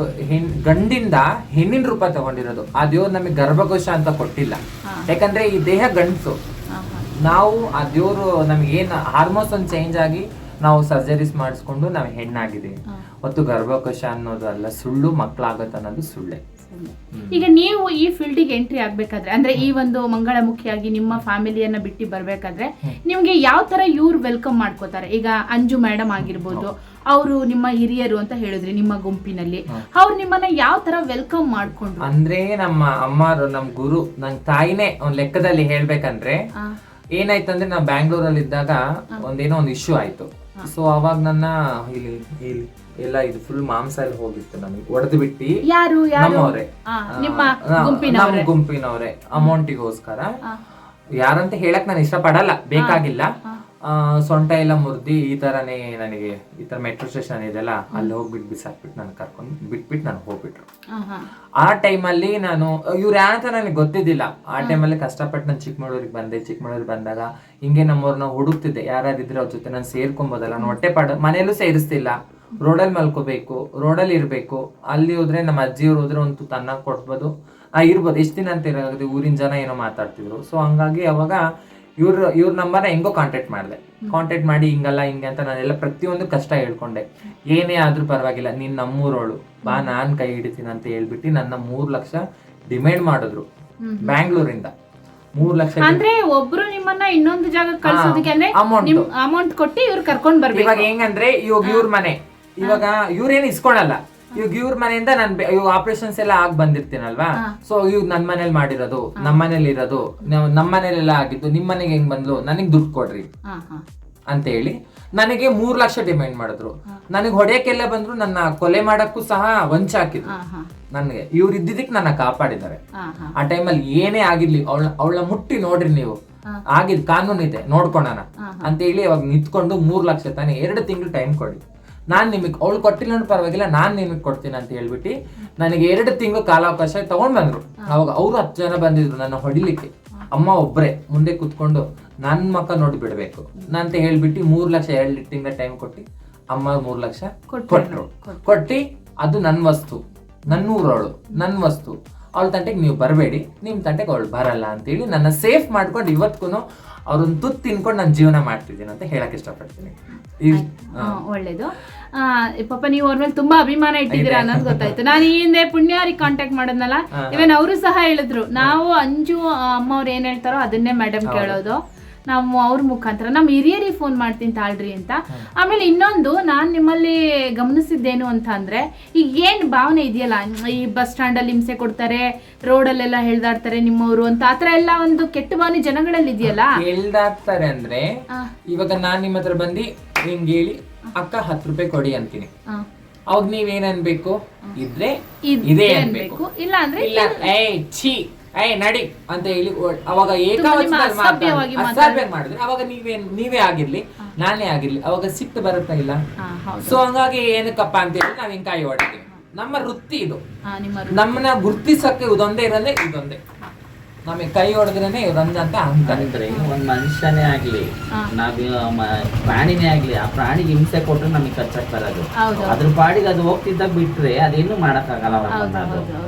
ಗಂಡಿಂದ ಹೆಣ್ಣಿನ ರೂಪ ತಗೊಂಡಿರೋದು. ಆ ದೇವ್ರು ನಮಗೆ ಗರ್ಭಕೋಶ ಅಂತ ಕೊಟ್ಟಿಲ್ಲ, ಯಾಕಂದ್ರೆ ಈ ದೇಹ ಗಂಡಸು. ನಾವು ಆ ದೇವ್ರು ನಮ್ಗೆ ಏನ್ ಹಾರ್ಮೋನ್ಸ್ ಒಂದು ಚೇಂಜ್ ಆಗಿ ನಾವು ಸರ್ಜರೀಸ್ ಮಾಡಿಸ್ಕೊಂಡು ನಾವು ಹೆಣ್ಣಾಗಿದ್ದೀವಿ. ಮತ್ತು ಗರ್ಭಕೋಶ ಅನ್ನೋದು ಅಲ್ಲ ಸುಳ್ಳು, ಮಕ್ಕಳಾಗತ್ತೆ ಅನ್ನೋದು ಸುಳ್ಳೆ. ಈಗ ನೀವು ಈ ಫೀಲ್ಡಿಗೆ ಎಂಟ್ರಿ ಆಗ್ಬೇಕಾದ್ರೆ, ಅಂದ್ರೆ ಈ ಒಂದು ಮಂಗಳಮುಖಿಯಾಗಿ ನಿಮ್ಮ ಫ್ಯಾಮಿಲಿಯನ್ನ ಬಿಟ್ಟು ಬರ್ಬೇಕಾದ್ರೆ ನಿಮ್ಗೆ ಯಾವ ತರ ಇವ್ರು ವೆಲ್ಕಮ್ ಮಾಡ್ಕೋತಾರೆ? ಈಗ ಅಂಜು ಮೇಡಮ್ ಆಗಿರ್ಬೋದು, ಅವರು ನಿಮ್ಮ ಹಿರಿಯರು ಅಂತ ಹೇಳಿದ್ರಿ ನಿಮ್ಮ ಗುಂಪಿನಲ್ಲಿ, ಅವ್ರು ನಿಮ್ಮನ್ನ ಯಾವ ತರ ವೆಲ್ಕಮ್ ಮಾಡ್ಕೊಂಡ್ರು? ಅಂದ್ರೆ ನಮ್ಮ ಅಮ್ಮರು, ನಮ್ ಗುರು, ನನ್ ತಾಯಿನೇ ಒಂದ್ ಲೆಕ್ಕದಲ್ಲಿ ಹೇಳ್ಬೇಕಂದ್ರೆ ಏನಾಯ್ತಂದ್ರೆ ನಾವು ಬ್ಯಾಂಗ್ಳೂರಲ್ಲಿ ಇದ್ದಾಗ ಒಂದೇನೋ ಒಂದು ಇಶ್ಯೂ ಆಯ್ತು. ಸೊ ಅವಾಗ ನನ್ನ ಇಲ್ಲಿ ಎಲ್ಲ ಇದು ಫುಲ್ ಮಾಂಸ ಎಲ್ಲ ಹೋಗಿತ್ತು ನನಗೆ ಹೊಡೆದು ಬಿಟ್ಟು. ಯಾರು ನಮ್ಮವ್ರೆ, ನಿಮ್ಮ ನಮ್ಮ ಗುಂಪಿನವ್ರೆ. ಅಮೌಂಟಿಗೋಸ್ಕರ ಯಾರಂತ ಹೇಳಕ್ ನಾನು ಇಷ್ಟಪಡಲ್ಲ, ಬೇಕಾಗಿಲ್ಲ. ಸೊಂಟ ಎಲ್ಲ ಮುರಿದಿ ಈ ತರನೇ ನನಗೆ ಈ ತರ ಮೆಟ್ರೋ ಸ್ಟೇಷನ್ ಇದೆಲ್ಲ ಅಲ್ಲಿ ಹೋಗ್ಬಿಟ್ಟು ಬಿಸಾಕ್ಬಿಟ್ಟು ನಾನು ಕರ್ಕೊಂಡು ಬಿಟ್ಬಿಟ್ಟು ನಾನು ಹೋಗ್ಬಿಟ್ರು. ಆ ಟೈಮಲ್ಲಿ ನಾನು ಇವ್ರು ಯಾರಂತ ನನಗೆ ಗೊತ್ತಿದ್ದಿಲ್ಲ. ಆ ಟೈಮಲ್ಲಿ ಕಷ್ಟಪಟ್ಟು ನಾನು ಚಿಕ್ಕಮಗಳೂರಿಗೆ ಬಂದೆ. ಚಿಕ್ಕಮಗಳೂರಿಗೆ ಬಂದಾಗ ಹಿಂಗೆ ನಮ್ಮವ್ರನ್ನ ಹುಡುಕ್ತಿದ್ದೆ, ಯಾರಾದಿದ್ರೆ ಅವ್ರ ಜೊತೆ ನಾನು ಸೇರ್ಕೊಂಬೋದಲ್ಲ. ನಾನು ಹೊಟ್ಟೆ ಮನೇಲೂ ಸೇರಿಸ್ತಿಲ್ಲ, ರೋಡಲ್ಲಿ ಮಲ್ಕೋಬೇಕು, ರೋಡಲ್ಲಿ ಇರ್ಬೇಕು. ಅಲ್ಲಿ ಹೋದ್ರೆ ನಮ್ಮ ಅಜ್ಜಿಯವ್ರು ಹೋದ್ರೆ ಒಂದು ತುತ್ತು ಅನ್ನ ಕೊಡ್ಬೋದು, ಇರ್ಬೋದು. ಎಷ್ಟು ದಿನ ಅಂತ ಇರೋದು, ಊರಿನ ಜನ ಏನೋ ಮಾತಾಡ್ತಿದ್ರು. ಸೊ ಹಂಗಾಗಿ ಅವಾಗ ಇವ್ರ ನಂಬರ್ನ ಹೆಂಗೋ ಕಾಂಟ್ಯಾಕ್ಟ್ ಮಾಡಿ ಹಿಂಗಲ್ಲ ಹಿಂಗೆ ಅಂತ ನಾನೆಲ್ಲ ಪ್ರತಿಯೊಂದು ಕಷ್ಟ ಹೇಳ್ಕೊಂಡೆ. ಏನೇ ಆದ್ರೂ ಪರವಾಗಿಲ್ಲ, ನೀನ್ ನಮ್ಮೂರೋಳು ಬಾ, ನಾನ್ ಕೈ ಹಿಡಿತೀನಿ ಅಂತ ಹೇಳ್ಬಿಟ್ಟು ನನ್ನ 3 ಲಕ್ಷ ಡಿಮ್ಯಾಂಡ್ ಮಾಡಿದ್ರು ಬ್ಯಾಂಗ್ಳೂರಿಂದ. 3 ಲಕ್ಷ ಅಂದ್ರೆ ಒಬ್ರು ನಿಮ್ಮನ್ನ ಇನ್ನೊಂದು ಜಾಗ ಕಳ್ಸೋದಕ್ಕೆ ಅಂದ್ರೆ ಅಮೌಂಟ್ ಕೊಟ್ಟು ಇವ್ರು ಕರ್ಕೊಂಡ್ ಬರ್ಬೇಕು. ಇವಾಗ ಹೆಂಗಂದ್ರೆ ಇವಾಗ ಇವ್ರ ಮನೆ, ಇವಾಗ ಇವ್ರೇನು ಇಸ್ಕೊಳಲ್ಲ. ಇವಾಗ ಇವ್ರ ಮನೆಯಿಂದ ನಾನು ಇವಾಗ ಆಪರೇಷನ್ಸ್ ಎಲ್ಲ ಆಗಿ ಬಂದಿರ್ತೀನಲ್ವಾ. ಸೊ ಇವ್ ನನ್ ಮನೇಲಿ ಮಾಡಿರೋದು, ನಮ್ಮ ಮನೇಲಿ ಇರೋದು, ನಮ್ಮ ಮನೇಲೆಲ್ಲ ಆಗಿದ್ದು, ನಿಮ್ ಮನೆಗೆ ಹೆಂಗ್ ಬಂದ್ಲು, ನನಗ್ ದುಡ್ಡು ಕೊಡ್ರಿ ಅಂತ ಹೇಳಿ ನನಗೆ 3 ಲಕ್ಷ ಡಿಮ್ಯಾಂಡ್ ಮಾಡಿದ್ರು. ನನಗೆ ಹೊಡೆಯಕ್ಕೆಲ್ಲ ಬಂದ್ರು, ನನ್ನ ಕೊಲೆ ಮಾಡಕ್ಕೂ ಸಹ ವಂಚ ಹಾಕಿದ್ರು ನನ್ಗೆ. ಇವ್ರು ಇದ್ದಿದ್ದಕ್ಕೆ ನನ್ನ ಕಾಪಾಡಿದ್ದಾರೆ. ಆ ಟೈಮಲ್ಲಿ ಏನೇ ಆಗಿರ್ಲಿ ಅವಳ ಮುಟ್ಟಿ ನೋಡ್ರಿ ನೀವು, ಆಗಿದ್ ಕಾನೂನು ಇದೆ ನೋಡ್ಕೊಳೋಣ ಅಂತ ಹೇಳಿ ಅವಾಗ ನಿಂತ್ಕೊಂಡು 3 ಲಕ್ಷ ತಾನೆ 2 ತಿಂಗಳು ಟೈಮ್ ಕೊಡಿ, ನಾನ್ ನಿಮಗ್ ಅವಳು ಕೊಟ್ಟಿಲ್ಲ ಪರವಾಗಿಲ್ಲ, ನಾನ್ ನಿಮಗ್ ಕೊಡ್ತೀನಿ ಅಂತ ಹೇಳ್ಬಿಟ್ಟು ನನಗೆ 2 ತಿಂಗಳು ಕಾಲಾವಕಾಶ ತಗೊಂಡ್ ಬಂದ್ರು. ಅವಾಗ ಅವ್ರು 10 ಜನ ಬಂದಿದ್ರು ನನ್ನ ಹೊಡಿಲಿಕ್ಕೆ. ಅಮ್ಮ ಒಬ್ರೆ ಮುಂದೆ ಕುತ್ಕೊಂಡು ನನ್ ಮಕ್ಕ ನೋಡಿ ಬಿಡ್ಬೇಕು ಅಂತ ಹೇಳ್ಬಿಟ್ಟು 3 ಲಕ್ಷ 2 ತಿಂಗಳ ಟೈಮ್ ಕೊಟ್ಟು ಅಮ್ಮ 3 ಲಕ್ಷ ಕೊಟ್ಟಿ, ಅದು ನನ್ ವಸ್ತು, ನನ್ನೂರವಳು, ನನ್ ವಸ್ತು, ಅವಳ ತಂಟೆಗೆ ನೀವು ಬರಬೇಡಿ, ನಿಮ್ ತಂಟೆಗೆ ಅವಳು ಬರಲ್ಲ ಅಂತೇಳಿ ನನ್ನ ಸೇಫ್ ಮಾಡ್ಕೊಂಡು ಇವತ್ಗೂ ಅವ್ರನ್ನ ತುತ್ತು ತಿನ್ಕೊಂಡು ನಾನು ಜೀವನ ಮಾಡ್ತಿದ್ದೀನಿ ಅಂತ ಹೇಳಕ್ ಇಷ್ಟಪಡ್ತೀನಿ. ಒಳ್ಳೇದು. ಪಾಪ ನೀವು ಅವ್ರ ಮೇಲೆ ತುಂಬಾ ಅಭಿಮಾನ ಇಟ್ಟಿದ್ದೀರಾ ಅನ್ನೋದು ಗೊತ್ತಾಯ್ತು. ನಾನು ಈ ಹಿಂದೆ ಪುಣ್ಯವ್ರಿಗೆ ಕಾಂಟ್ಯಾಕ್ಟ್ ಮಾಡೋದ್ನಲ್ಲ, ಇವನ್ ಅವರು ಸಹ ಹೇಳಿದ್ರು, ನಾವು ಅಂಜು ಅಮ್ಮ ಅವ್ರು ಏನ್ ಹೇಳ್ತಾರೋ ಅದನ್ನೇ ಮೇಡಮ್ ಕೇಳೋದು, ನಾವು ಅವ್ರ ಮುಖಾಂತರ ನಮ್ಮ ಹಿರಿಯರಿಗೆ ಫೋನ್ ಮಾಡ್ತೀನಿ ತಾಳ್ರಿ ಅಂತ. ಆಮೇಲೆ ಇನ್ನೊಂದು ನಾನ್ ನಿಮ್ಮಲ್ಲಿ ಗಮನಿಸಿದ್ದೇನು ಅಂತ ಅಂದ್ರೆ, ಈಗ ಏನ್ ಭಾವನೆ ಇದೆಯಲ್ಲ, ಈ ಬಸ್ ಸ್ಟ್ಯಾಂಡ್ ಅಲ್ಲಿ ಹಿಂಸೆ ಕೊಡ್ತಾರೆ, ರೋಡಲ್ಲೆಲ್ಲ ಹೇಳ್ದಾಡ್ತಾರೆ ನಿಮ್ಮವರು ಅಂತ, ಆತರ ಎಲ್ಲ ಒಂದು ಕೆಟ್ಟ ಭಾವನೆ ಜನಗಳಲ್ಲಿ ಇದೆಯಲ್ಲ. ಹೇಳ್ದಾಡ್ತಾರೆ ಅಂದ್ರೆ ಇವಾಗ ನಾನ್ ನಿಮ್ಮ ಹತ್ರ ಬಂದು ಹಿಂಗ್ ಹೇಳಿ ಅಕ್ಕ 10 ರೂಪಾಯಿ ಕೊಡಿ ಅಂತೀನಿ, ಅವಾಗ ನೀವೇನ್ ಅನ್ಬೇಕು, ಇದ್ರೆ ಇದೇ ಅನ್ಬೇಕು, ಇಲ್ಲ ಅಂದ್ರೆ ಇಲ್ಲ ಛೀ ನಡಿ ಅಂತ ಹೇಳಿ ಅವಾಗ ಅಸಭ್ಯ ಮಾಡಿದ್ರೆ ಅವಾಗ ನೀವೇ ಆಗಿರ್ಲಿ ನಾನೇ ಆಗಿರ್ಲಿ ಅವಾಗ ಸಿಟ್ಟು ಬರುತ್ತಾ ಇಲ್ಲ. ಸೊ ಹಂಗಾಗಿ ಏನಕ್ಕಪ್ಪ ಅಂತ ಹೇಳಿ ನಾವ್ ಹಿಂಗ್ ಕಾಯಿ ಹೊಡಿತೀವಿ. ನಮ್ಮ ವೃತ್ತಿ ಇದು, ನಮ್ಮನ್ನ ಗುರ್ತಿಸಕ್ಕೆ ಇದೊಂದೇ ಇರೋದೇ, ಇದೊಂದೇ ನಮಗೆ ಕೈ ಹೊಡೆದ್ರೇನೆ ರಂಜ ಅಂತ ಅಂತಂದ್ರೆ ಒಂದ್ ಮನುಷ್ಯನೇ ಆಗ್ಲಿ, ನಾವ್ ಪ್ರಾಣಿನೇ ಆಗ್ಲಿ, ಆ ಪ್ರಾಣಿಗೆ ಹಿಂಸೆ ಕೊಟ್ರೆ ನಮಗೆ ಕಚ್ಚಕ್ ಬರೋದು. ಅದ್ರ ಪಾಡಿಗೆ ಅದು ಹೋಗ್ತಿದ್ದಾಗ ಬಿಟ್ರೆ ಅದೇನು ಮಾಡಕ್ ಆಗಲ್ಲ ಅನ್ನೋದು.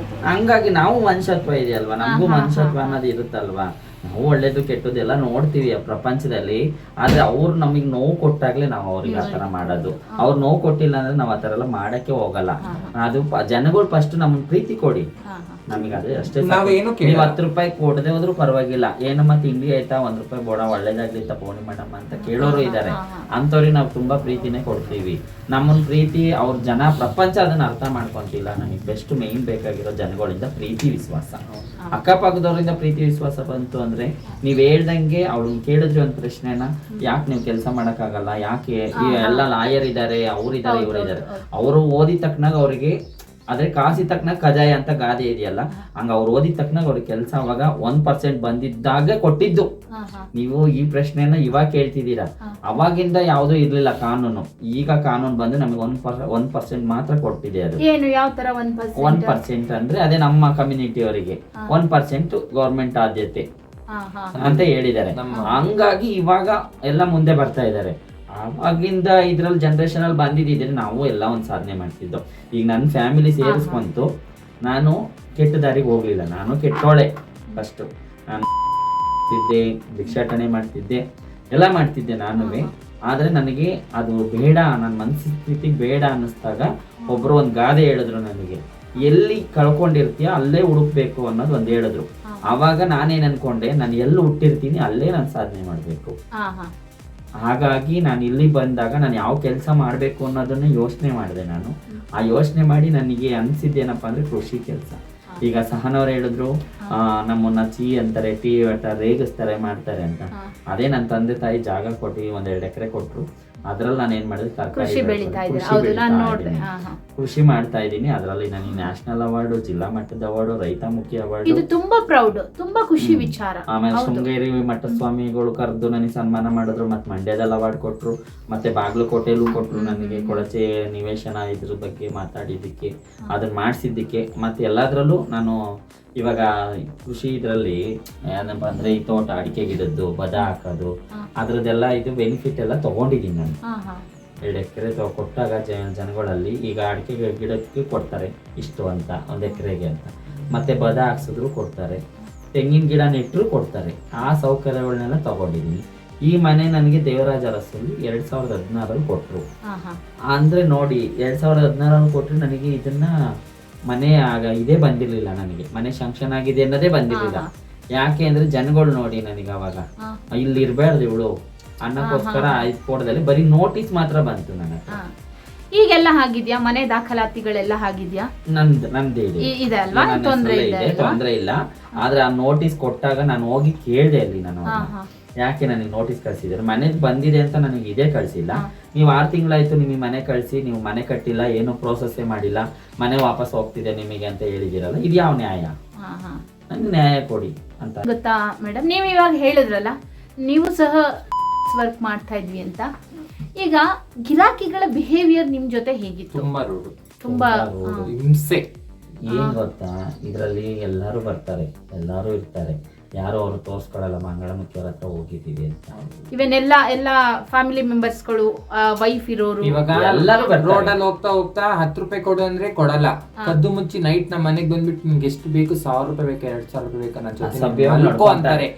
ಹಂಗಾಗಿ ನಾವು ಮನುಷ್ಯತ್ವ ಇದೆಯಲ್ವಾ, ನಮಗೂ ಮನುಷ್ಯತ್ವ ಅನ್ನೋದು ಇರುತ್ತಲ್ವಾ. ನಾವು ಒಳ್ಳೇದು ಕೆಟ್ಟದ್ದು ಎಲ್ಲ ನೋಡ್ತೀವಿ ಪ್ರಪಂಚದಲ್ಲಿ, ಆದ್ರೆ ಅವ್ರು ನಮಗ್ ನೋವು ಕೊಟ್ಟಾಗ್ಲೇ ನಾವು ಅವ್ರಿಗೆ ಆತರ ಮಾಡೋದು. ಅವ್ರು ನೋವು ಕೊಟ್ಟಿಲ್ಲ ಅಂದ್ರೆ ನಾವ್ ಆತರ ಎಲ್ಲ ಮಾಡಕ್ಕೆ ಹೋಗಲ್ಲ. ಅದು ಜನಗಳು ಫಸ್ಟ್ ನಮ್ಗೆ ಪ್ರೀತಿ ಕೊಡಿ, ನಮಗೆ ಅದೇ ಅಷ್ಟೇ. ನೀವು 10 ರೂಪಾಯಿ ಕೊಡದೆ ಹೋದ್ರು ಪರವಾಗಿಲ್ಲ, ಏನಮ್ಮ ತಿಂಡಿ ಆಯ್ತಾ, 1 ರೂಪಾಯಿ ಬೋಡ ಒಳ್ಳೇದಾಗ್ಲಿ ತಪೋಣಿ ಮೇಡಮ್ ಅಂತ ಕೇಳೋರು ಇದಾರೆ. ಅಂತವ್ರಿಗೆ ನಾವು ತುಂಬಾ ಪ್ರೀತಿನೇ ಕೊಡ್ತೀವಿ. ನಮ್ಮನ್ ಪ್ರೀತಿ ಅವ್ರ ಜನ ಪ್ರಪಂಚ ಅದನ್ನ ಅರ್ಥ ಮಾಡ್ಕೊಂತಿಲ್ಲ. ನಮಗೆ ಬೆಸ್ಟ್ ಮೇನ್ ಬೇಕಾಗಿರೋ ಜನಗಳಿಂದ ಪ್ರೀತಿ ವಿಶ್ವಾಸ, ಅಕ್ಕಪಕ್ಕದವರಿಂದ ಪ್ರೀತಿ ವಿಶ್ವಾಸ ಬಂತು ಅಂದ್ರೆ ನೀವ್ ಹೇಳ್ದಂಗೆ ಅವ್ರನ್ನ ಕೇಳಿದ್ರಿ ಒಂದ್ ಪ್ರಶ್ನೆನ, ಯಾಕೆ ನೀವು ಕೆಲಸ ಮಾಡಕ್ ಆಗಲ್ಲ, ಯಾಕೆ ಎಲ್ಲ ಲಾಯರ್ ಇದಾರೆ, ಅವ್ರಿದ್ದಾರೆ, ಇವ್ರಿದ್ದಾರೆ, ಅವರು ಓದಿದ ತಕ್ಕನಾಗ ಅವ್ರಿಗೆ ಆದ್ರೆ ಕಾಸಿದ ತಕ್ಕನಾಗ ಕಜಾಯ ಅಂತ ಗಾದೆ ಇದೆಯಲ್ಲ, ಹಂಗ ಅವ್ರು ಓದಿದ ತಕ್ಕನಾಗ ಅವ್ರಿಗೆ ಕೆಲಸ ಅವಾಗ 1% ಬಂದಿದ್ದಾಗ ಕೊಟ್ಟಿದ್ದು. ನೀವು ಈ ಪ್ರಶ್ನೆನ ಇವಾಗ ಕೇಳ್ತಿದ್ದೀರಾ, ಅವಾಗಿಂದ ಯಾವ್ದು ಇರ್ಲಿಲ್ಲ ಕಾನೂನು. ಈಗ ಕಾನೂನು ಬಂದು ನಮಗೆ 1% ಮಾತ್ರ ಕೊಟ್ಟಿದೆ. ಅದು ಏನು ಯಾವ ತರ 1% ಅಂದ್ರೆ ಅದೇ ನಮ್ಮ ಕಮ್ಯುನಿಟಿ ಅವರಿಗೆ 1% ಗೌರ್ಮೆಂಟ್ ಆದ್ಯತೆ ಅಂತ ಹೇಳಿದ್ದಾರೆ. ಹಂಗಾಗಿ ಇವಾಗ ಎಲ್ಲ ಮುಂದೆ ಬರ್ತಾ ಇದ್ದಾರೆ. ಅವಾಗಿಂದ ಇದ್ರಲ್ಲಿ ಜನರೇಷನ್ ಅಲ್ಲಿ ಬಂದಿದ್ದಿದ್ರೆ ನಾವು ಎಲ್ಲ ಒಂದು ಸಾಧನೆ ಮಾಡ್ತಿದ್ದೋ. ಈಗ ನನ್ನ ಫ್ಯಾಮಿಲಿ ಸೇರಿಸ್ಕೊಂತು, ನಾನು ಕೆಟ್ಟ ದಾರಿಗೆ ಹೋಗ್ಲಿಲ್ಲ, ನಾನು ಕೆಟ್ಟೋಳೆ. ಫಸ್ಟ್ ನಾನು ಭಿಕ್ಷಾಟನೆ ಮಾಡ್ತಿದ್ದೆ, ಎಲ್ಲ ಮಾಡ್ತಿದ್ದೆ ನಾನು. ಆದ್ರೆ ನನಗೆ ಅದು ಬೇಡ, ನನ್ನ ಮನಸ್ಥಿತಿಗೆ ಬೇಡ ಅನ್ನಿಸ್ದಾಗ ಒಬ್ರು ಒಂದು ಗಾದೆ ಹೇಳಿದ್ರು ನನಗೆ, ಎಲ್ಲಿ ಕಳ್ಕೊಂಡಿರ್ತೀಯ ಅಲ್ಲೇ ಹುಡುಕ್ಬೇಕು ಅನ್ನೋದು ಒಂದು ಹೇಳಿದ್ರು. ಆವಾಗ ನಾನೇನ್ ಅನ್ಕೊಂಡೆ, ನಾನು ಎಲ್ಲಿ ಹುಟ್ಟಿರ್ತೀನಿ ಅಲ್ಲೇ ನಾನು ಸಾಧನೆ ಮಾಡ್ಬೇಕು. ಹಾಗಾಗಿ ನಾನು ಇಲ್ಲಿ ಬಂದಾಗ ನಾನು ಯಾವ ಕೆಲಸ ಮಾಡಬೇಕು ಅನ್ನೋದನ್ನ ಯೋಚನೆ ಮಾಡಿದೆ. ನಾನು ಆ ಯೋಚನೆ ಮಾಡಿ ನನಗೆ ಅನ್ಸಿದ್ದೇನಪ್ಪ ಅಂದ್ರೆ ಕೃಷಿ ಕೆಲಸ. ಈಗ ಸಹನವ್ರು ಹೇಳಿದ್ರು ನಮ್ಮನ್ನ ಚೀ ಅಂತಾರೆ, ಟೀ ರೇಗಿಸ್ತಾರೆ, ಮಾಡ್ತಾರೆ ಅಂತ. ಅದೇ ನನ್ನ ತಂದೆ ತಾಯಿ ಜಾಗ ಕೊಟ್ಟು 1-2 ಎಕರೆ ಕೊಟ್ರು, ಅದ್ರಲ್ಲಿ ನಾನು ಏನ್ ಮಾಡಿದೆ ಕೃಷಿ ಬೆಳೀತಾ ಇದ್ದೀರಾ? ಕೃಷಿ ಹೌದು, ನಾನು ಬೆಳೀತಾ ನೋಡಿದೆ. ಇದ್ದೀನಿ. ಕೃಷಿ ಮಾಡ್ತಾ ಇದ್ದೀನಿ. ಅದರಲ್ಲಿ ನನಗೆ ನ್ಯಾಷನಲ್ ಅವಾರ್ಡು, ಜಿಲ್ಲಾ ಮಟ್ಟದ ಅವಾರ್ಡು, ರೈತಮುಖಿ ಅವಾರ್ಡು, ಇದು ತುಂಬಾ ಪ್ರೌಡ್, ತುಂಬಾ ಖುಷಿ ವಿಚಾರ. ಆಮೇಲೆ ಶೃಂಗೇರಿ ಮಠ ಸ್ವಾಮಿಗಳು ಕರೆದು ನನಗೆ ಸನ್ಮಾನ ಮಾಡಿದ್ರು. ಮತ್ತೆ ಮಂಡ್ಯದಲ್ಲಿ ಅವಾರ್ಡ್ ಕೊಟ್ರು, ಮತ್ತೆ ಬಾಗಲಕೋಟೆಯಲ್ಲೂ ಕೊಟ್ರು ನನಗೆ ಕೊಳಚೆ ನಿವೇಶನ ಇದ್ರ ಬಗ್ಗೆ ಮಾತಾಡಿದ್ದಕ್ಕೆ, ಅದನ್ನ ಮಾಡಿಸಿದ್ದಕ್ಕೆ. ಮತ್ತೆ ಎಲ್ಲದರಲ್ಲೂ ನಾನು ಇವಾಗ ಕೃಷಿ ಇದರಲ್ಲಿ ಏನಪ್ಪ ಅಂದ್ರೆ ಈ ತೋಟ, ಅಡಿಕೆ ಗಿಡದ್ದು, ಬದ ಹಾಕೋದು, ಅದ್ರದ್ದೆಲ್ಲ ಇದು ಬೆನಿಫಿಟ್ ಎಲ್ಲ ತಗೊಂಡಿದ್ದೀನಿ ನಾನು. 2 ಎಕರೆ ಕೊಟ್ಟಾಗ ಜನಗಳಲ್ಲಿ ಈಗ ಅಡಿಕೆ ಗಿಡಕ್ಕೆ ಕೊಡ್ತಾರೆ ಇಷ್ಟು ಅಂತ, 1 ಎಕರೆಗೆ ಅಂತ. ಮತ್ತೆ ಬದ ಹಾಕ್ಸಿದ್ರು ಕೊಡ್ತಾರೆ, ತೆಂಗಿನ ಗಿಡ ನೆಟ್ಟರು ಕೊಡ್ತಾರೆ. ಆ ಸೌಕರ್ಯಗಳನ್ನೆಲ್ಲ ತಗೊಂಡಿದ್ದೀನಿ. ಈ ಮನೆ ನನಗೆ ದೇವರಾಜ ಅರಸಲ್ಲಿ 2016 ಕೊಟ್ಟರು. ಅಂದ್ರೆ ನೋಡಿ, 2016 ಕೊಟ್ಟರೆ ನನಗೆ ಇದನ್ನ ಮನೆ ಆಗ ಇದೇ ಬಂದಿರ್ಲಿಲ್ಲ, ನನಗೆ ಮನೆ ಶಾಂಕ್ಷನ್ ಆಗಿದೆ ಅನ್ನೋದೇ ಬಂದಿರ್ಲಿಲ್ಲ. ಯಾಕೆ ಅಂದ್ರೆ ಜನಗಳು ನೋಡಿ ನನಗೆ ಅವಾಗ ಇಲ್ಲಿ ಇರ್ಬಾರ್ದು ಇವಳು ಅನ್ನಕ್ಕೋಸ್ಕರ ಆಯ್ತು ಕೊಡದಲ್ಲಿ ಬರೀ ನೋಟಿಸ್ ಮಾತ್ರ ಬಂತು ನನಗೆ. ಈಗೆಲ್ಲ ಆಗಿದ್ಯಾ? ಮನೆ ದಾಖಲಾತಿಗಳೆಲ್ಲ ಆಗಿದ್ಯಾ? ನಂದೇ ಇದೆ ಅಲ್ವಾ? ತೊಂದ್ರೆ ಇಲ್ಲ. ಆದ್ರೆ ಆ ನೋಟಿಸ್ ಕೊಟ್ಟಾಗ ನಾನು ಹೋಗಿ ಕೇಳ್ದೆ ಅಲ್ಲಿ, ನಾನು ಯಾಕೆ ನನಗೆ ನೋಟಿಸ್ ಕಳ್ಸಿದ್ರೆ ಮನೆಗೆ ಬಂದಿದೆ ಅಂತ ನನಗೆ ಇದೇ ಕಳ್ಸಿಲ್ಲ. ನೀವು 6 ತಿಂಗಳಾಯ್ತು ನಿಮಗೆ ಮನೆ ಕಳ್ಸಿ, ನೀವು ಮನೆ ಕಟ್ಟಿಲ್ಲ, ಏನು ಪ್ರೋಸೆಸ್ಸೇ ಮಾಡಿಲ್ಲ, ಮನೆ ವಾಪಸ್ ಹೋಗ್ತಿದೆ ನಿಮಗೆ ಅಂತ ಹೇಳಿದಿರಲ್ಲ, ಇದು ಯಾವ ನ್ಯಾಯ? ನನಗೆ ನ್ಯಾಯ ಕೊಡಿ ಅಂತ. ಗೊತ್ತಾ ಮೇಡಮ್, ನೀವು ಇವಾಗ ಹೇಳಿದ್ರಲ್ಲ ನೀವು ಸಹ ವರ್ಕ್ ಮಾಡ್ತಾ ಇದ್ವಿ ಅಂತ. ಈಗ ಗಿರಾಕಿಗಳ ಬಿಹೇವಿಯರ್ ನಿಮ್ ಜೊತೆ ಹೇಗಿತ್ತು? ತುಂಬಾ ಹಿಂಸೆ. ಏನ್ ಗೊತ್ತಾ, ಇದ್ರಲ್ಲಿ ಎಲ್ಲರೂ ಬರ್ತಾರೆ, ಎಲ್ಲರೂ ಇರ್ತಾರೆ, ಯಾರು ಅವರು ತೋರ್ಸ್ಕೊಳಲ್ಲ ಮಂಗಳಮುಖಿಯವ್ರ ಹತ್ರ ಹೋಗಿದ್ದೀವಿ ಅಂತ. ಇವನ್ ಎಲ್ಲ ಫ್ಯಾಮಿಲಿ ಮೆಂಬರ್ಸ್ಗಳು, ವೈಫ್ ಇರೋರು ಇವಾಗ ಎಲ್ಲರೂ ರೋಡಲ್ಲಿ ಹೋಗ್ತಾ 10 ರೂಪಾಯಿ ಕೊಡು ಅಂದ್ರೆ ಕೊಡಲ್ಲ. ಕದ್ದು ಮುಚ್ಚಿ ನೈಟ್ ನಮ್ಮ ಮನೆಗೆ ಬಂದ್ಬಿಟ್ಟು ನಿಮ್ಗೆ ಎಷ್ಟು ಬೇಕು, 1000 ರೂಪಾಯಿ ಬೇಕಾ, 2000 ರೂಪಾಯಿ ಬೇಕಾ, ನನ್ನ ಜೊತೆ ಅಂತಾರೆ.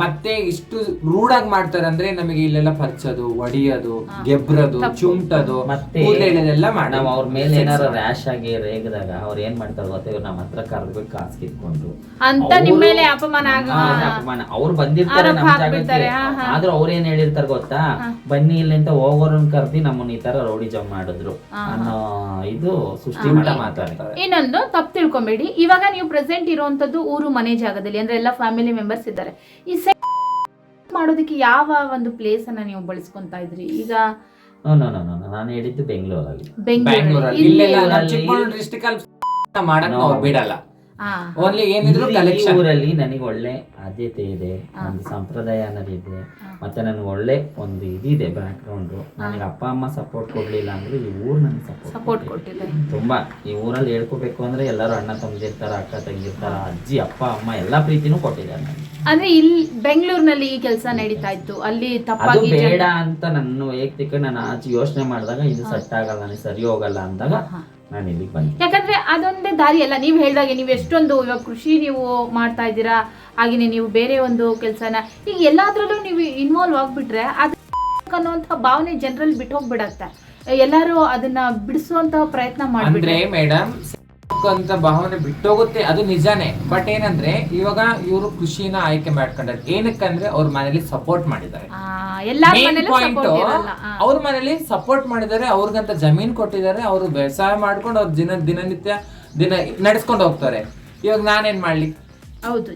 ಮತ್ತೆ ಇಷ್ಟು ರೂಡ್ ಆಗಿ ಮಾಡ್ತಾರೆ ಅಂದ್ರೆ ನಮಗೆ ಇಲ್ಲೆಲ್ಲ ಪರ್ಚೋದು, ಹೊಡಿಯೋದು, ಗೆಬ್ರದು, ಚುಮ್ಟದು, ಮತ್ತೆ ನಾವು ಅವ್ರ ಮೇಲೆ ಏನಾರು ರ್ಯಾಶ್ ಆಗಿ ರೇಗದಾಗ ಅವ್ರು ಏನ್ ಮಾಡ್ತಾರೆ ಗೊತ್ತಾ, ಇವ್ರು ನಮ್ಮ ಹತ್ರ ಕರ್ದ್ಬಿಟ್ಟು ಕಾಸು ಕಿತ್ಕೊಂಡು ಅಂತ ನಿಮ್ಮ ಮೇಲೆ ಅಪಮಾನ ಅವ್ರು ಬಂದಿರ್ತಾರೆ ನಮ್ಮ ಜಾಗಕ್ಕೆ. ಆದ್ರೂ ಅವ್ರ ಏನ್ ಹೇಳಿರ್ತಾರೆ ಗೊತ್ತಾ, ಬನ್ನಿ ಇಲ್ಲಿ ಅಂತ ಹೋಗೋರನ್ ಕರ್ದಿ ನಮ್ಮನ್ನ ಈ ತರ ರೌಡಿಜಮ್ ಮಾಡಿದ್ರು ಅನ್ನೋ ಇದು ಸೃಷ್ಟಿ ಮಾತಾಡ್ತಾರೆ. ಇನ್ನೊಂದು ತಪ್ಪು ತಿಳ್ಕೊಬೇಡಿ, ಇವಾಗ ನೀವು ಪ್ರೆಸೆಂಟ್ ಇರುವಂತದ್ದು ಊರು ಮನೆ ಜಾಗದಲ್ಲಿ, ಅಂದ್ರೆ ಎಲ್ಲ ಫ್ಯಾಮಿಲಿ ಮೆಂಬರ್ಸ್ ಇದ್ದಾರೆ. ಈ ಮಾಡೋದಕ್ಕೆ ಯಾವ ಒಂದು ಪ್ಲೇಸ್ ಅನ್ನ ನೀವು ಬಳಸ್ಕೊಂತಾ ಇದ್ರಿ? ಈಗ ನಾನು ಹೇಳಿದ್ದು ಬೆಂಗಳೂರಲ್ಲಿ. ಬಿಡಲ್ಲ. ಊರಲ್ಲಿ ನನಗೆ ಒಳ್ಳೆ ಆದ್ಯತೆ ಇದೆ, ಒಂದು ಸಂಪ್ರದಾಯ ಅನ್ನೋದಿದೆ, ಮತ್ತೆ ನನಗೆ ಒಳ್ಳೆ ಒಂದು ಇದಿದೆ ಬ್ಯಾಕ್ ಗ್ರೌಂಡ್. ನನಗೆ ಅಪ್ಪ ಅಮ್ಮ ಸಪೋರ್ಟ್ ಕೊಡ್ಲಿಲ್ಲ ಅಂದ್ರೆ ಈ ಊರು ನನಗೆ ಸಪೋರ್ಟ್ ಕೊಟ್ಟಿದೆ ತುಂಬಾ. ಈ ಊರಲ್ಲಿ ಹೇಳ್ಕೋಬೇಕು ಅಂದ್ರೆ ಎಲ್ಲರೂ ಅಣ್ಣ ತಮ್ಮದಿರ್ತಾರ, ಅಕ್ಕ ತಂಗಿರ್ತಾರ, ಅಜ್ಜಿ ಅಪ್ಪ ಅಮ್ಮ ಎಲ್ಲಾ ಪ್ರೀತಿನೂ ಕೊಟ್ಟಿದ್ದಾರೆ ನನಗೆ. ಅಂದ್ರೆ ಇಲ್ಲಿ ಬೆಂಗಳೂರಿನಲ್ಲಿ ಈ ಕೆಲಸ ನಡೀತಾ ಇತ್ತು, ಅಲ್ಲಿ ತಪ್ಪಾಗಿ ಬೇಡ ಅಂತ ನನ್ನ ವೈಯಕ್ತಿಕ ನಾನು ಆಚೆ ಯೋಚನೆ ಮಾಡಿದಾಗ ಇದು ಸೆಟ್ ಆಗಲ್ಲ, ನನಗೆ ಸರಿ ಹೋಗಲ್ಲ ಅಂದಾಗ ನಾನು ಇಲ್ಲಿಗೆ ಬಂದೆ. ಯಾಕಂದ್ರೆ ಅದೊಂದೇ ದಾರಿ ಅಲ್ಲ. ನೀವು ಹೇಳಿದಾಗೆ ನೀವು ಎಷ್ಟೊಂದು ಇವಾಗ ಕೃಷಿ ನೀವು ಮಾಡ್ತಾ ಇದ್ದೀರಾ, ಹಾಗೇನೆ ನೀವು ಬೇರೆ ಒಂದು ಕೆಲಸನ ಈಗ ಎಲ್ಲಾದ್ರಲ್ಲೂ ನೀವು ಇನ್ವಾಲ್ವ್ ಆಗ್ಬಿಟ್ರೆ ಅದು ಅನ್ನುವಂಥ ಭಾವನೆ ಜನರಲ್ಲಿ ಬಿಟ್ಟು ಹೋಗ್ಬಿಡತ್ತೆ. ಎಲ್ಲರೂ ಅದನ್ನ ಬಿಡಿಸುವಂತಹ ಪ್ರಯತ್ನ ಮಾಡಿದ್ರೆ ಮೇಡಮ್ ಅಂತ ಭಾವನೆ ಬಿಟ್ಟೋಗುತ್ತೆ, ಅದು ನಿಜಾನೇ. ಬಟ್ ಏನಂದ್ರೆ ಇವಾಗ ಇವರು ಕೃಷಿನ ಆಯ್ಕೆ ಮಾಡ್ಕೊಂಡ್ರೆ ಏನಕ್ಕಂದ್ರೆ ಅವ್ರ ಮನೇಲಿ ಸಪೋರ್ಟ್ ಮಾಡಿದ್ದಾರೆ. ಅವ್ರ ಮನೇಲಿ ಸಪೋರ್ಟ್ ಮಾಡಿದ್ದಾರೆ, ಅವ್ರಿಗಂತ ಜಮೀನ್ ಕೊಟ್ಟಿದ್ದಾರೆ, ಅವರು ವ್ಯವಸಾಯ ಮಾಡ್ಕೊಂಡು ಅವ್ರ ದಿನನಿತ್ಯ ನಡೆಸ್ಕೊಂಡು ಹೋಗ್ತಾರೆ. ಇವಾಗ ನಾನೇನ್ ಮಾಡ್ಲಿ? ಹೌದು.